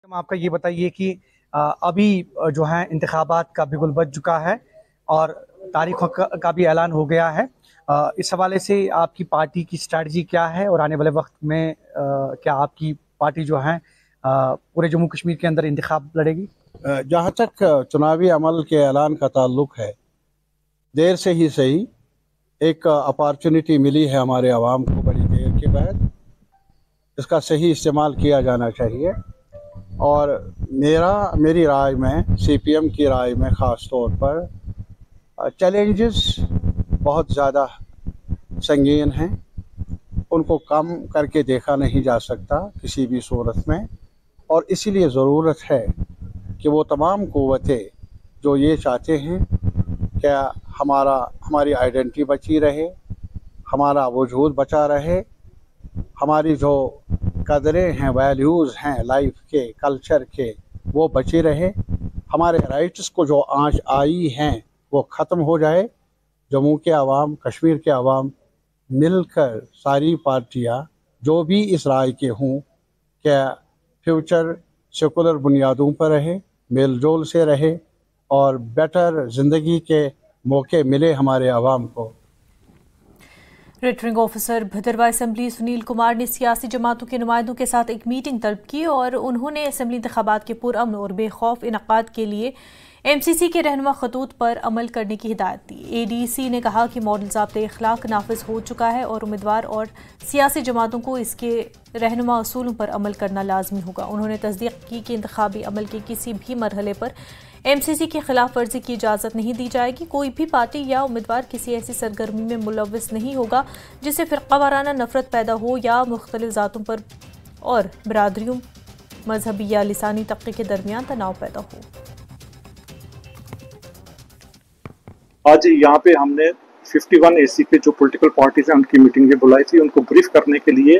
आपका ये बताइए कि अभी जो है इंतखाबात का बिगुल बज चुका है और तारीखों का भी ऐलान हो गया है। इस हवाले से आपकी पार्टी की स्ट्रैटेजी क्या है और आने वाले वक्त में क्या आपकी पार्टी जो है पूरे जम्मू कश्मीर के अंदर इंतखाब लड़ेगी? जहाँ तक चुनावी अमल के ऐलान का ताल्लुक है, देर से ही सही एक अपॉर्चुनिटी मिली है हमारे आवाम को बड़ी देर के बाद। इसका सही इस्तेमाल किया जाना चाहिए और मेरी राय में, सीपीएम की राय में ख़ास तौर पर चैलेंजेस बहुत ज़्यादा संगीन हैं, उनको कम करके देखा नहीं जा सकता किसी भी सूरत में, और इसीलिए ज़रूरत है कि वो तमाम क़ुव्वतें जो ये चाहते हैं क्या हमारी आइडेंटिटी बची रहे, हमारा वजूद बचा रहे, हमारी जो कदरें हैं, वैल्यूज़ हैं लाइफ के, कल्चर के, वो बचे रहे, हमारे राइट्स को जो आंच आई हैं वो ख़त्म हो जाए। जम्मू के आवाम, कश्मीर के आवाम मिलकर सारी पार्टियां जो भी इस राय के हों क्या फ्यूचर सेकुलर बुनियादों पर रहे, मेल जोल से रहे और बेटर ज़िंदगी के मौके मिले हमारे आवाम को। Returning officer Bhaderwah assembly Sunil Kumar ने सियासी जमातों के नुमाइंदों के साथ एक मीटिंग तलब की और उन्होंने असेंबली इंतखाबात के पुरअमन और बेखौफ इनकाद के लिए एमसीसी के रहनुमा खतूत पर अमल करने की हिदायत दी। एडीसी ने कहा कि मॉडल ज़ाब्ते इखलाक नाफिज हो चुका है और उम्मीदवार और सियासी जमातों को इसके रहनुमा असूलों पर अमल करना लाजमी होगा। उन्होंने तस्दीक की कि इंतखाबी अमल के किसी भी मरहले पर एमसीसी की खिलाफ वर्जी की इजाज़त नहीं दी जाएगी। कोई भी पार्टी या उम्मीदवार किसी ऐसी सरगर्मी में मुलव्विस नहीं होगा जिससे फ़िरक़ा वाराना नफरत पैदा हो या मुख्तलिफ ज़ातों पर और बरादरियों मजहबी या लिसानी तबके के दरमियान तनाव पैदा हो। आज यहाँ पे हमने 51 AC के जो पॉलिटिकल पार्टीज हैं उनकी मीटिंग भी बुलाई थी, उनको ब्रीफ करने के लिए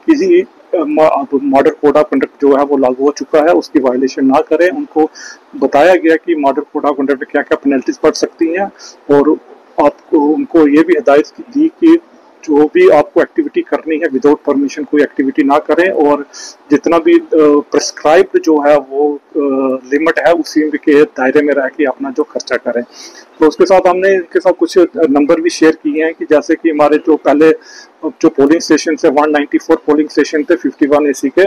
किसी मॉडल कोड ऑफ कंडक्ट जो है वो लागू हो चुका है उसकी वायलेशन ना करें। उनको बताया गया कि मॉडल कोड ऑफ कंडक्ट में क्या क्या पेनल्टीज पड़ सकती हैं और आपको उनको ये भी हिदायत दी कि जो भी आपको एक्टिविटी करनी है विदाउट परमिशन कोई एक्टिविटी ना करें और जितना भी प्रिस्क्राइब्ड जो है वो लिमिट है उसी के दायरे में रह के अपना जो खर्चा करें। तो उसके साथ हमने इनके साथ कुछ नंबर भी शेयर किए हैं कि जैसे कि हमारे जो पहले जो पोलिंग स्टेशन है 194 पोलिंग स्टेशन थे 51 AC के,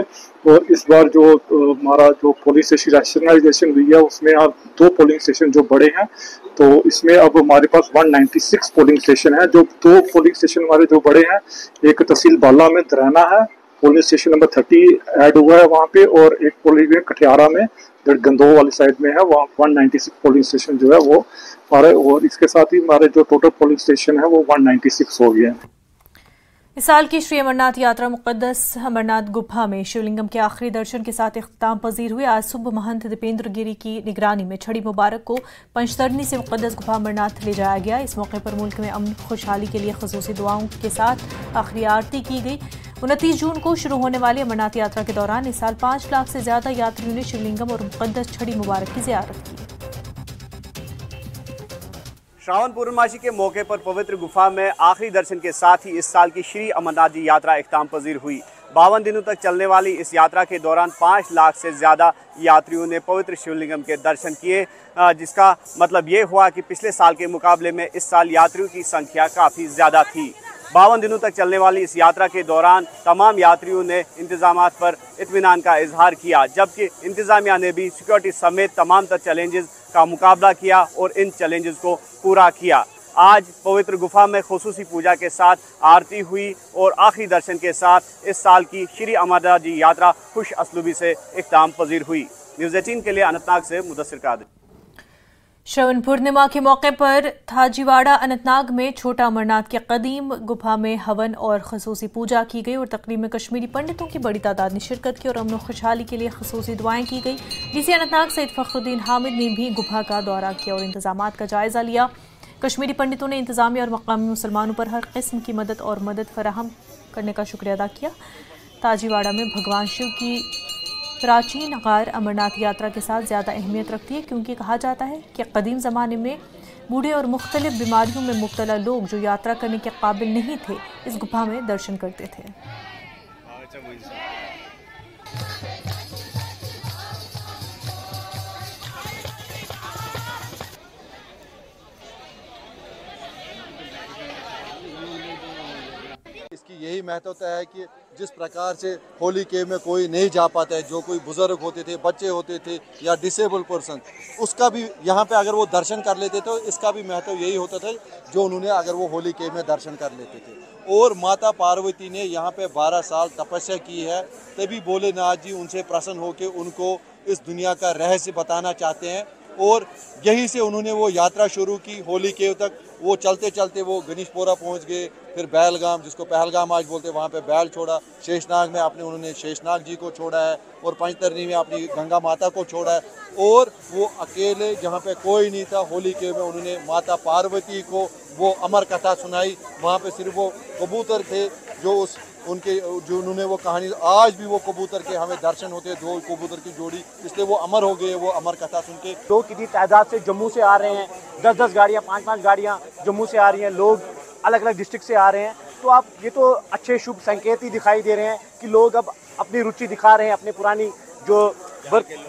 और इस बार जो हमारा जो पोलिंग स्टेशन रैशनलाइजेशन हुई है उसमें अब 2 पोलिंग स्टेशन जो बड़े हैं, तो इसमें अब हमारे पास 196 पोलिंग स्टेशन है। जो 2 पोलिंग स्टेशन हमारे जो बड़े हैं, एक तहसील बाला में दराना है, पोलिंग स्टेशन नंबर 30 ऐड हुआ है वहाँ पे, और एक पोलिंग कठियारा में गंदोह वाली साइड में है, वहाँ 196 पोलिंग स्टेशन जो है वो हमारे, और इसके साथ ही हमारे जो टोटल पोलिंग स्टेशन है वो 196 हो गए हैं। इस साल की श्री अमरनाथ यात्रा मुक़द्दस अमरनाथ गुफा में शिवलिंगम के आखिरी दर्शन के साथ इख्तिताम पजीर हुए। आज सुबह महंत दीपेंद्र गिरी की निगरानी में छड़ी मुबारक को पंचतरनी से मुक़द्दस गुफा अमरनाथ ले जाया गया। इस मौके पर मुल्क में अमन खुशहाली के लिए ख़ुसूसी दुआओं के साथ आखिरी आरती की गई। 29 जून को शुरू होने वाली अमरनाथ यात्रा के दौरान इस साल 5 लाख से ज्यादा यात्रियों ने शिवलिंगम और मुक़द्दस छड़ी मुबारक की ज़ियारत की। श्रावण पूर्णमासी के मौके पर पवित्र गुफा में आखिरी दर्शन के साथ ही इस साल की श्री अमरनाथ जी यात्रा इख्तिताम पजीर हुई। 52 दिनों तक चलने वाली इस यात्रा के दौरान 5 लाख से ज़्यादा यात्रियों ने पवित्र शिवलिंगम के दर्शन किए, जिसका मतलब ये हुआ कि पिछले साल के मुकाबले में इस साल यात्रियों की संख्या काफ़ी ज़्यादा थी। 52 दिनों तक चलने वाली इस यात्रा के दौरान तमाम यात्रियों ने इंतजामात पर इत्मीनान का इजहार किया, जबकि इंतजामिया ने भी सिक्योरिटी समेत तमाम तर चैलेंजेस का मुकाबला किया और इन चैलेंजेस को पूरा किया। आज पवित्र गुफा में खुसूसी पूजा के साथ आरती हुई और आखिरी दर्शन के साथ इस साल की श्री अमरनाथ जी यात्रा खुश असलूबी से इख्तिताम पजीर हुई। न्यूज़ 18 के लिए अनंतनाग से मुदस्सिर कादिर। श्रवण पूर्णिमा के मौके पर थाजीवाड़ा अनंतनाग में छोटा अमरनाथ के कदीम गुफा में हवन और खसूसी पूजा की गई और तकरीब में कश्मीरी पंडितों की बड़ी तादाद ने शिरकत की और अमन खुशहाली के लिए खसूसी दुआएं की गई। डीसी अनंतनाग सैयद फखरुद्दीन हामिद ने भी गुफा का दौरा किया और इंतजामात का जायजा लिया। कश्मीरी पंडितों ने इंतजामिया और मकामी मुसलमानों पर हर किस्म की मदद फराहम करने का शुक्रिया अदा किया। ताजीवाड़ा में भगवान शिव की प्राचीन गार अमरनाथ यात्रा के साथ ज़्यादा अहमियत रखती है, क्योंकि कहा जाता है कि कदीम ज़माने में बूढ़े और मुख्तलिफ बीमारियों में मुब्तला लोग जो यात्रा करने के काबिल नहीं थे इस गुफा में दर्शन करते थे। इसकी यही महत्वता है कि जिस प्रकार से होली केव में कोई नहीं जा पाता है, जो कोई बुजुर्ग होते थे, बच्चे होते थे या डिसेबल पर्सन, उसका भी यहाँ पे अगर वो दर्शन कर लेते तो इसका भी महत्व यही होता था जो उन्होंने अगर वो होली केव में दर्शन कर लेते थे। और माता पार्वती ने यहाँ पे 12 साल तपस्या की है, तभी भोलेनाथ जी उनसे प्रसन्न होकर उनको इस दुनिया का रहस्य बताना चाहते हैं और यहीं से उन्होंने वो यात्रा शुरू की होली केव तक। वो चलते चलते वो गणेशपोरा पहुंच गए, फिर बैलगाम, जिसको पहलगाम आज बोलते हैं, वहाँ पे बैल छोड़ा। शेषनाग में आपने उन्होंने शेषनाग जी को छोड़ा है और पंचतरनी में अपनी गंगा माता को छोड़ा है। और वो अकेले जहाँ पे कोई नहीं था होली केव में उन्होंने माता पार्वती को वो अमर कथा सुनाई। वहाँ पे सिर्फ वो कबूतर थे जो जो उन्होंने वो कहानी, आज भी वो कबूतर के हमें दर्शन होते हैं, 2 कबूतर की जोड़ी, इसलिए वो अमर हो गए वो अमर कथा सुन के। लोग कितनी तादाद से जम्मू से आ रहे हैं, 10-10 गाड़ियाँ 5-5 गाड़ियाँ जम्मू से आ रही हैं, लोग अलग अलग डिस्ट्रिक्ट से आ रहे हैं। तो आप ये तो अच्छे शुभ संकेत ही दिखाई दे रहे हैं कि लोग अब अपनी रुचि दिखा रहे हैं, अपने पुरानी जो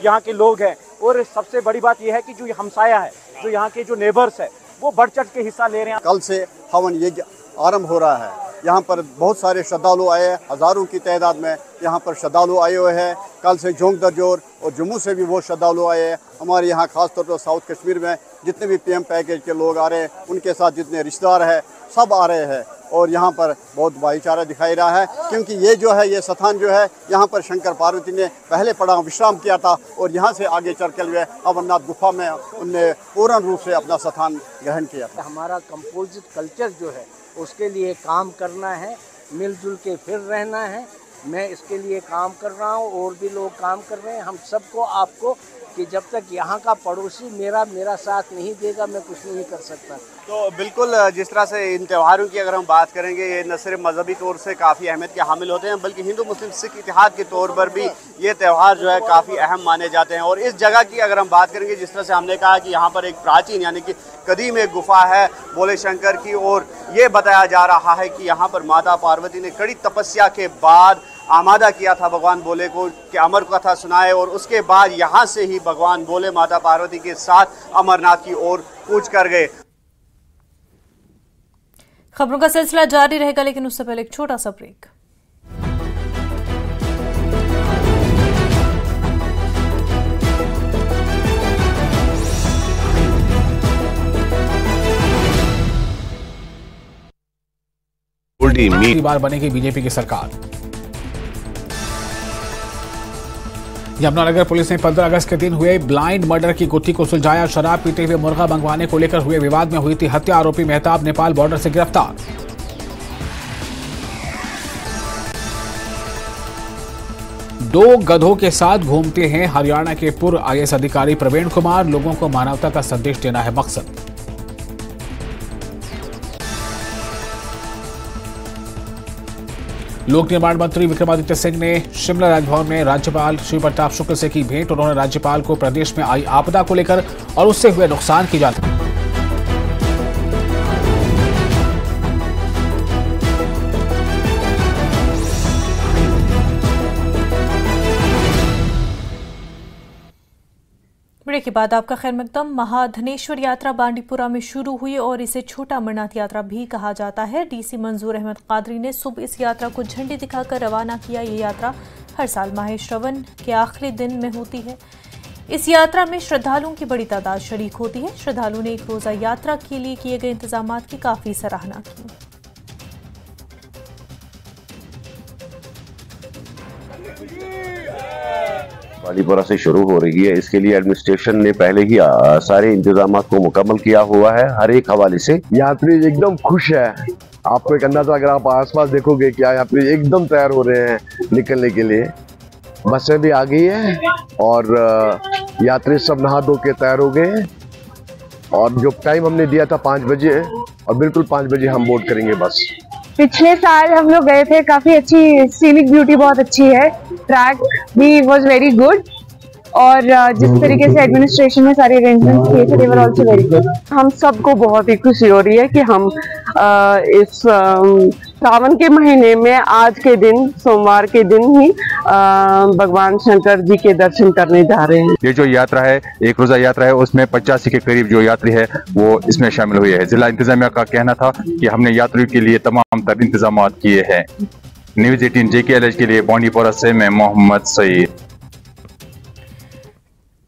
यहाँ के लोग हैं। और सबसे बड़ी बात यह है कि जो हमसाया है, जो यहाँ के जो नेबर्स है, वो बढ़ चढ़ के हिस्सा ले रहे हैं। कल से हवन यज्ञ आरंभ हो रहा है। यहाँ पर बहुत सारे श्रद्धालु आए हैं, हज़ारों की तादाद में यहाँ पर श्रद्धालु आए हुए हैं। कल से जोंक दरजोर और जम्मू से भी बहुत श्रद्धालु आए हैं। हमारे यहाँ खासतौर पर साउथ कश्मीर में जितने भी PM पैकेज के लोग आ रहे हैं, उनके साथ जितने रिश्तेदार हैं सब आ रहे हैं और यहाँ पर बहुत भाईचारा दिखाई रहा है, क्योंकि ये जो है ये स्थान जो है यहाँ पर शंकर पार्वती ने पहले पड़ाव विश्राम किया था और यहाँ से आगे चलकर हुए अमरनाथ गुफा में उनने पूर्ण रूप से अपना स्थान ग्रहण किया था। हमारा कंपोजिट कल्चर जो है उसके लिए काम करना है, मिलजुल के फिर रहना है मैं इसके लिए काम कर रहा हूँ और भी लोग काम कर रहे हैं। हम सबको आपको कि जब तक यहाँ का पड़ोसी मेरा साथ नहीं देगा मैं कुछ नहीं कर सकता। तो बिल्कुल जिस तरह से इन त्योहारों की अगर हम बात करेंगे, ये न सिर्फ मजहबी तौर से काफ़ी अहमियत के हामिल होते हैं बल्कि हिंदू मुस्लिम सिख इतिहाद के तौर पर भी ये त्यौहार जो है काफ़ी अहम माने जाते हैं। और इस जगह की अगर हम बात करेंगे, जिस तरह से हमने कहा कि यहाँ पर एक प्राचीन यानी कि कदीम एक गुफा है भोले शंकर की, और ये बताया जा रहा है कि यहाँ पर माता पार्वती ने कड़ी तपस्या के बाद आमादा किया था भगवान भोले को कि अमर कथा सुनाए, और उसके बाद यहाँ से ही भगवान भोले माता पार्वती के साथ अमरनाथ की ओर कूच कर गए। खबरों का सिलसिला जारी रहेगा, लेकिन उससे पहले एक छोटा सा ब्रेक। बार बनेगी बीजेपी की सरकार। यमुनानगर पुलिस ने 15 अगस्त के दिन हुए ब्लाइंड मर्डर की गुत्थी को सुलझाया। शराब पीते हुए मुर्गा मंगवाने को लेकर हुए विवाद में हुई थी हत्या। आरोपी मेहताब नेपाल बॉर्डर से गिरफ्तार। दो गधों के साथ घूमते हैं हरियाणा के पूर्व आईएएस अधिकारी प्रवीण कुमार। लोगों को मानवता का संदेश देना है मकसद। लोक निर्माण मंत्री विक्रमादित्य सिंह ने शिमला राजभवन में राज्यपाल श्री प्रताप शुक्ल से की भेंट। उन्होंने राज्यपाल को प्रदेश में आई आपदा को लेकर और उससे हुए नुकसान की जानकारी। ब्रेक के बाद आपका खैर मकदम। महाधनेश्वर यात्रा बांडीपुरा में शुरू हुई और इसे छोटा अमरनाथ यात्रा भी कहा जाता है। डीसी मंजूर अहमद कादरी ने सुबह इस यात्रा को झंडी दिखाकर रवाना किया। ये यात्रा हर साल माह श्रवण के आखिरी दिन में होती है। इस यात्रा में श्रद्धालुओं की बड़ी तादाद शरीक होती है। श्रद्धालुओं ने एक रोजा यात्रा के लिए किए गए इंतजाम की काफी सराहना की। बांडीपुरा से शुरू हो रही है, इसके लिए एडमिनिस्ट्रेशन ने पहले ही सारे इंतजाम को मुकम्मल किया हुआ है। हर एक हवाले से यात्री एकदम खुश है। आपको एक अंदाजा, अगर आप आसपास देखोगे क्या यात्री एकदम तैयार हो रहे हैं निकलने के लिए। बसें भी आ गई है और यात्री सब नहा धो के तैयार हो गए हैं। और जो टाइम हमने दिया था 5 बजे, और बिल्कुल 5 बजे हम बोर्ड करेंगे बस। पिछले साल हम लोग गए थे, काफी अच्छी सीनिक ब्यूटी बहुत अच्छी है, ट्रैक भी वाज वेरी गुड, और जिस तरीके से एडमिनिस्ट्रेशन में सारे अरेंजमेंट्स किए थे, दे वर आल्सो वेरी गुड। हम सबको बहुत ही खुशी हो रही है कि हम इस सावन के महीने में आज के दिन, सोमवार के दिन ही भगवान शंकर जी के दर्शन करने जा रहे हैं। ये जो यात्रा है, एक रोजा यात्रा है, उसमें 85 के करीब जो यात्री है वो इसमें शामिल हुए हैं। जिला इंतजामिया का कहना था कि हमने यात्रियों के लिए तमाम तर इंतजाम किए हैं। न्यूज 18 JKLH के लिए बांडीपुरा से मैं मोहम्मद सईद।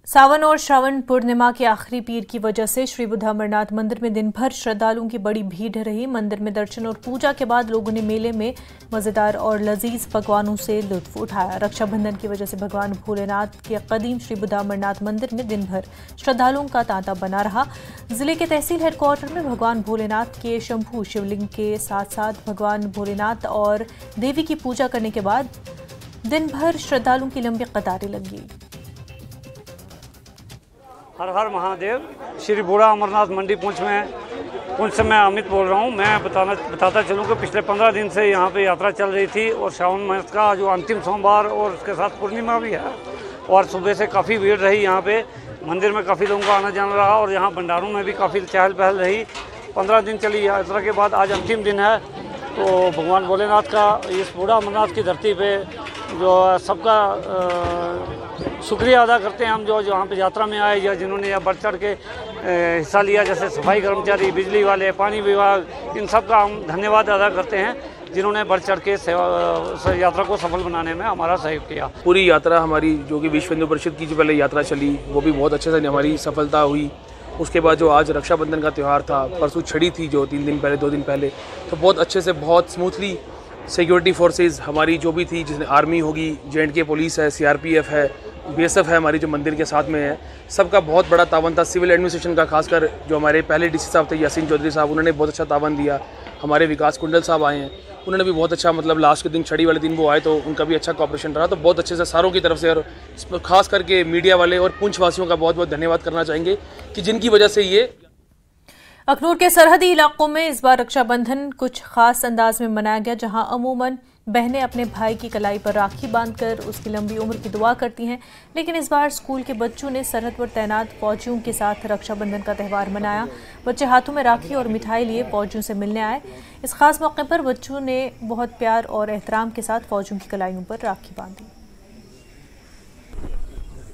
सावन और श्रावण पूर्णिमा के आखिरी पीर की वजह से श्री बुद्ध अमरनाथ मंदिर में दिन भर श्रद्धालुओं की बड़ी भीड़ रही। मंदिर में दर्शन और पूजा के बाद लोगों ने मेले में मजेदार और लजीज पकवानों से लुत्फ उठाया। रक्षाबंधन की वजह से भगवान भोलेनाथ के कदीम श्री बुद्ध अमरनाथ मंदिर में दिन भर श्रद्धालुओं का तांता बना रहा। जिले के तहसील हेडक्वार्टर में भगवान भोलेनाथ के शंभू शिवलिंग के साथ साथ भगवान भोलेनाथ और देवी की पूजा करने के बाद दिन भर श्रद्धालुओं की लंबी कतारें लगी। हर हर महादेव। श्री बूढ़ा अमरनाथ मंडी पुंछ से मैं अमित बोल रहा हूँ। मैं बताता चलूँ कि पिछले 15 दिन से यहाँ पे यात्रा चल रही थी और श्रावण मास का जो अंतिम सोमवार और उसके साथ पूर्णिमा भी है, और सुबह से काफ़ी भीड़ रही। यहाँ पे मंदिर में काफ़ी लोगों का आना जाना रहा और यहाँ भंडारों में भी काफ़ी चहल पहल रही। 15 दिन चली यात्रा के बाद आज अंतिम दिन है, तो भगवान भोलेनाथ का इस बूढ़ा अमरनाथ की धरती पर जो सबका शुक्रिया अदा करते हैं हम, जो यहाँ पे यात्रा में आए या जिन्होंने यहाँ बढ़ चढ़ के हिस्सा लिया, जैसे सफाई कर्मचारी, बिजली वाले, पानी विभाग, इन सब का हम धन्यवाद अदा करते हैं जिन्होंने बढ़ चढ़ के यात्रा को सफल बनाने में हमारा सहयोग किया। पूरी यात्रा हमारी जो कि विश्व हिंदू परिषद की जो पहले यात्रा चली वो भी बहुत अच्छे से हमारी सफलता हुई। उसके बाद जो आज रक्षाबंधन का त्यौहार था, परसों छड़ी थी जो 3 दिन पहले 2 दिन पहले, तो बहुत अच्छे से बहुत स्मूथली सिक्योरिटी फोर्सेस हमारी जो भी थी, जिसमें आर्मी होगी, JNK पुलिस है, CRPF है, BSF है हमारी जो मंदिर के साथ में है, सबका बहुत बड़ा तावन था। सिविल एडमिनिस्ट्रेशन का खासकर जो हमारे पहले DC साहब थे यासीन चौधरी साहब, उन्होंने बहुत अच्छा तावन दिया। हमारे विकास कुंडल साहब आए हैं, उन्होंने भी बहुत अच्छा मतलब लास्ट के दिन छड़ी वाले दिन वो आए तो उनका भी अच्छा कॉपरेशन रहा। तो बहुत अच्छे से सारों की तरफ से और खास करके मीडिया वाले और पुंछ वासियों का बहुत बहुत धन्यवाद करना चाहेंगे कि जिनकी वजह से ये। अखनूर के सरहदी इलाकों में इस बार रक्षाबंधन कुछ खास अंदाज में मनाया गया, जहां अमूमन बहनें अपने भाई की कलाई पर राखी बांधकर उसकी लंबी उम्र की दुआ करती हैं, लेकिन इस बार स्कूल के बच्चों ने सरहद पर तैनात फौजियों के साथ रक्षाबंधन का त्यौहार मनाया। बच्चे हाथों में राखी और मिठाई लिए फौजियों से मिलने आए। इस खास मौके पर बच्चों ने बहुत प्यार और एहतराम के साथ फौजियों की कलाइयों पर राखी बांधी।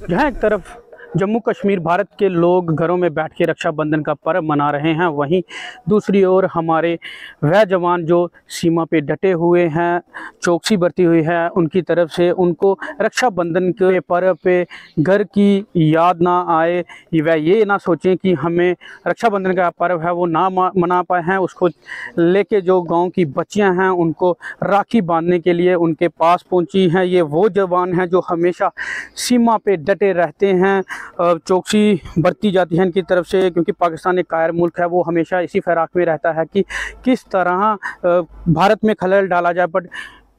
जहाँ एक तरफ जम्मू कश्मीर भारत के लोग घरों में बैठ के रक्षाबंधन का पर्व मना रहे हैं, वहीं दूसरी ओर हमारे वह जवान जो सीमा पे डटे हुए हैं, चौकसी बरती हुई है, उनकी तरफ से उनको रक्षाबंधन के पर्व पे घर की याद ना आए, वह ये ना सोचें कि हमें रक्षाबंधन का पर्व है वो ना मना पाए हैं। उसको लेके जो गांव की बच्चियां हैं उनको राखी बांधने के लिए उनके पास पहुंची हैं। ये वो जवान हैं जो हमेशा सीमा पे डटे रहते हैं, चौकसी बरती जाती है इनकी तरफ से, क्योंकि पाकिस्तान एक कायर मुल्क है, वो हमेशा इसी फिराक में रहता है कि किस तरह भारत में खलल डाला जाए। बट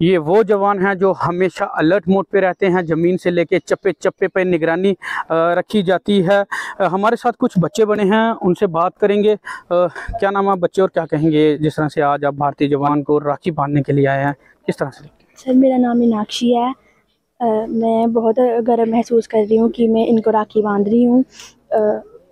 ये वो जवान हैं जो हमेशा अलर्ट मोड पे रहते हैं, ज़मीन से लेके चप्पे चप्पे पे निगरानी रखी जाती है। हमारे साथ कुछ बच्चे बने हैं, उनसे बात करेंगे। क्या नाम है बच्चे और क्या कहेंगे जिस तरह से आज आप भारतीय जवान को राखी बांधने के लिए आए हैं, किस तरह से? सर मेरा नाम मीनाक्षी है। मैं बहुत गर्व महसूस कर रही हूँ कि मैं इनको राखी बांध रही हूँ।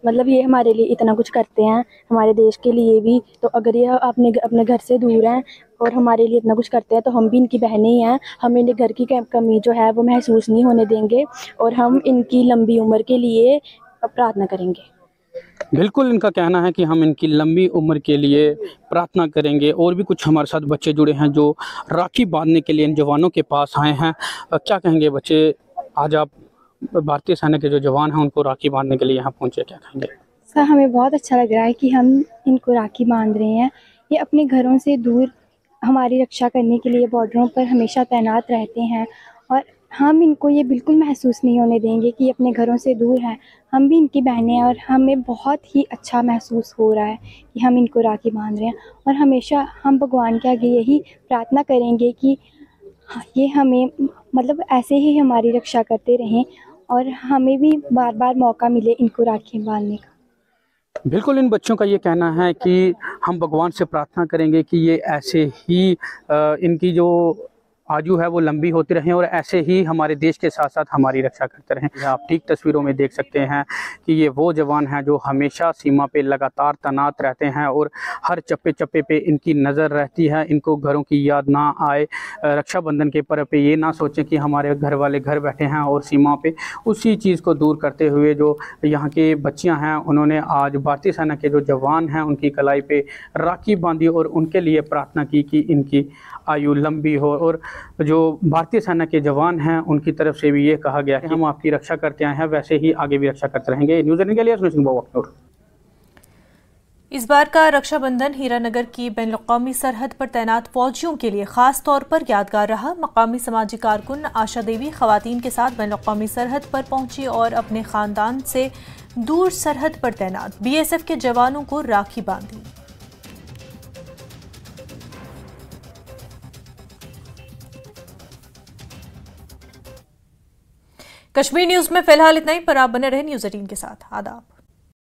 मतलब ये हमारे लिए इतना कुछ करते हैं, हमारे देश के लिए भी। तो अगर ये अपने घर से दूर हैं और हमारे लिए इतना कुछ करते हैं तो हम भी इनकी बहनें ही हैं। हम इन्हें घर की कमी जो है वो महसूस नहीं होने देंगे और हम इनकी लंबी उम्र के लिए प्रार्थना करेंगे। बिल्कुल, इनका कहना है कि हम इनकी लंबी उम्र के लिए प्रार्थना करेंगे। और भी कुछ हमारे साथ बच्चे जुड़े हैं जो राखी बांधने के लिए इन जवानों के पास आए हैं। क्या कहेंगे बच्चे, आज आप भारतीय सेना के जो जवान हैं उनको राखी बांधने के लिए यहाँ पहुँचे, क्या कहेंगे? सर हमें बहुत अच्छा लग रहा है कि हम इनको राखी बांध रहे हैं। ये अपने घरों से दूर हमारी रक्षा करने के लिए बॉर्डरों पर हमेशा तैनात रहते हैं और हम इनको ये बिल्कुल महसूस नहीं होने देंगे कि अपने घरों से दूर हैं। हम भी इनकी बहनें हैं और हमें बहुत ही अच्छा महसूस हो रहा है कि हम इनको राखी बांध रहे हैं। और हमेशा हम भगवान के आगे यही प्रार्थना करेंगे कि ये हमें मतलब ऐसे ही हमारी रक्षा करते रहें और हमें भी बार बार मौका मिले इनको राखी बांधने का। बिल्कुल, इन बच्चों का ये कहना है कि हम भगवान से प्रार्थना करेंगे कि ये ऐसे ही इनकी जो आयु है वो लंबी होती रहें और ऐसे ही हमारे देश के साथ साथ हमारी रक्षा करते रहें। आप ठीक तस्वीरों में देख सकते हैं कि ये वो जवान हैं जो हमेशा सीमा पे लगातार तैनात रहते हैं और हर चप्पे चप्पे पे इनकी नज़र रहती है। इनको घरों की याद ना आए, रक्षाबंधन के पर्व पे ये ना सोचें कि हमारे घर वाले घर बैठे हैं और सीमा पे उसी चीज़ को दूर करते हुए जो यहाँ के बच्चियाँ हैं उन्होंने आज भारतीय सेना के जो जवान हैं उनकी कलाई पे राखी बांधी और उनके लिए प्रार्थना की कि इनकी आयु लंबी हो। और जो भारतीय सेना के जवान हैं उनकी तरफ से भी ये कहा गया कि हम आपकी रक्षा करते आए हैं, वैसे ही आगे भी रक्षा करते रहेंगे। न्यूज़ 18 के लिए सुनील सिंह अखनूर। इस बार का रक्षाबंधन हीरानगर की बैनुल-अक़वामी सरहद पर तैनात फौजियों के लिए खास तौर पर यादगार रहा। मकामी समाजी कारकुन आशा देवी खवातीन के साथ बैनुल-अक़वामी सरहद पर पहुंची और अपने खानदान से दूर सरहद पर तैनात BSF के जवानों को राखी बांधी। कश्मीर न्यूज में फिलहाल इतना ही, पर आप बने रहे न्यूज़ 18 के साथ। आदाब।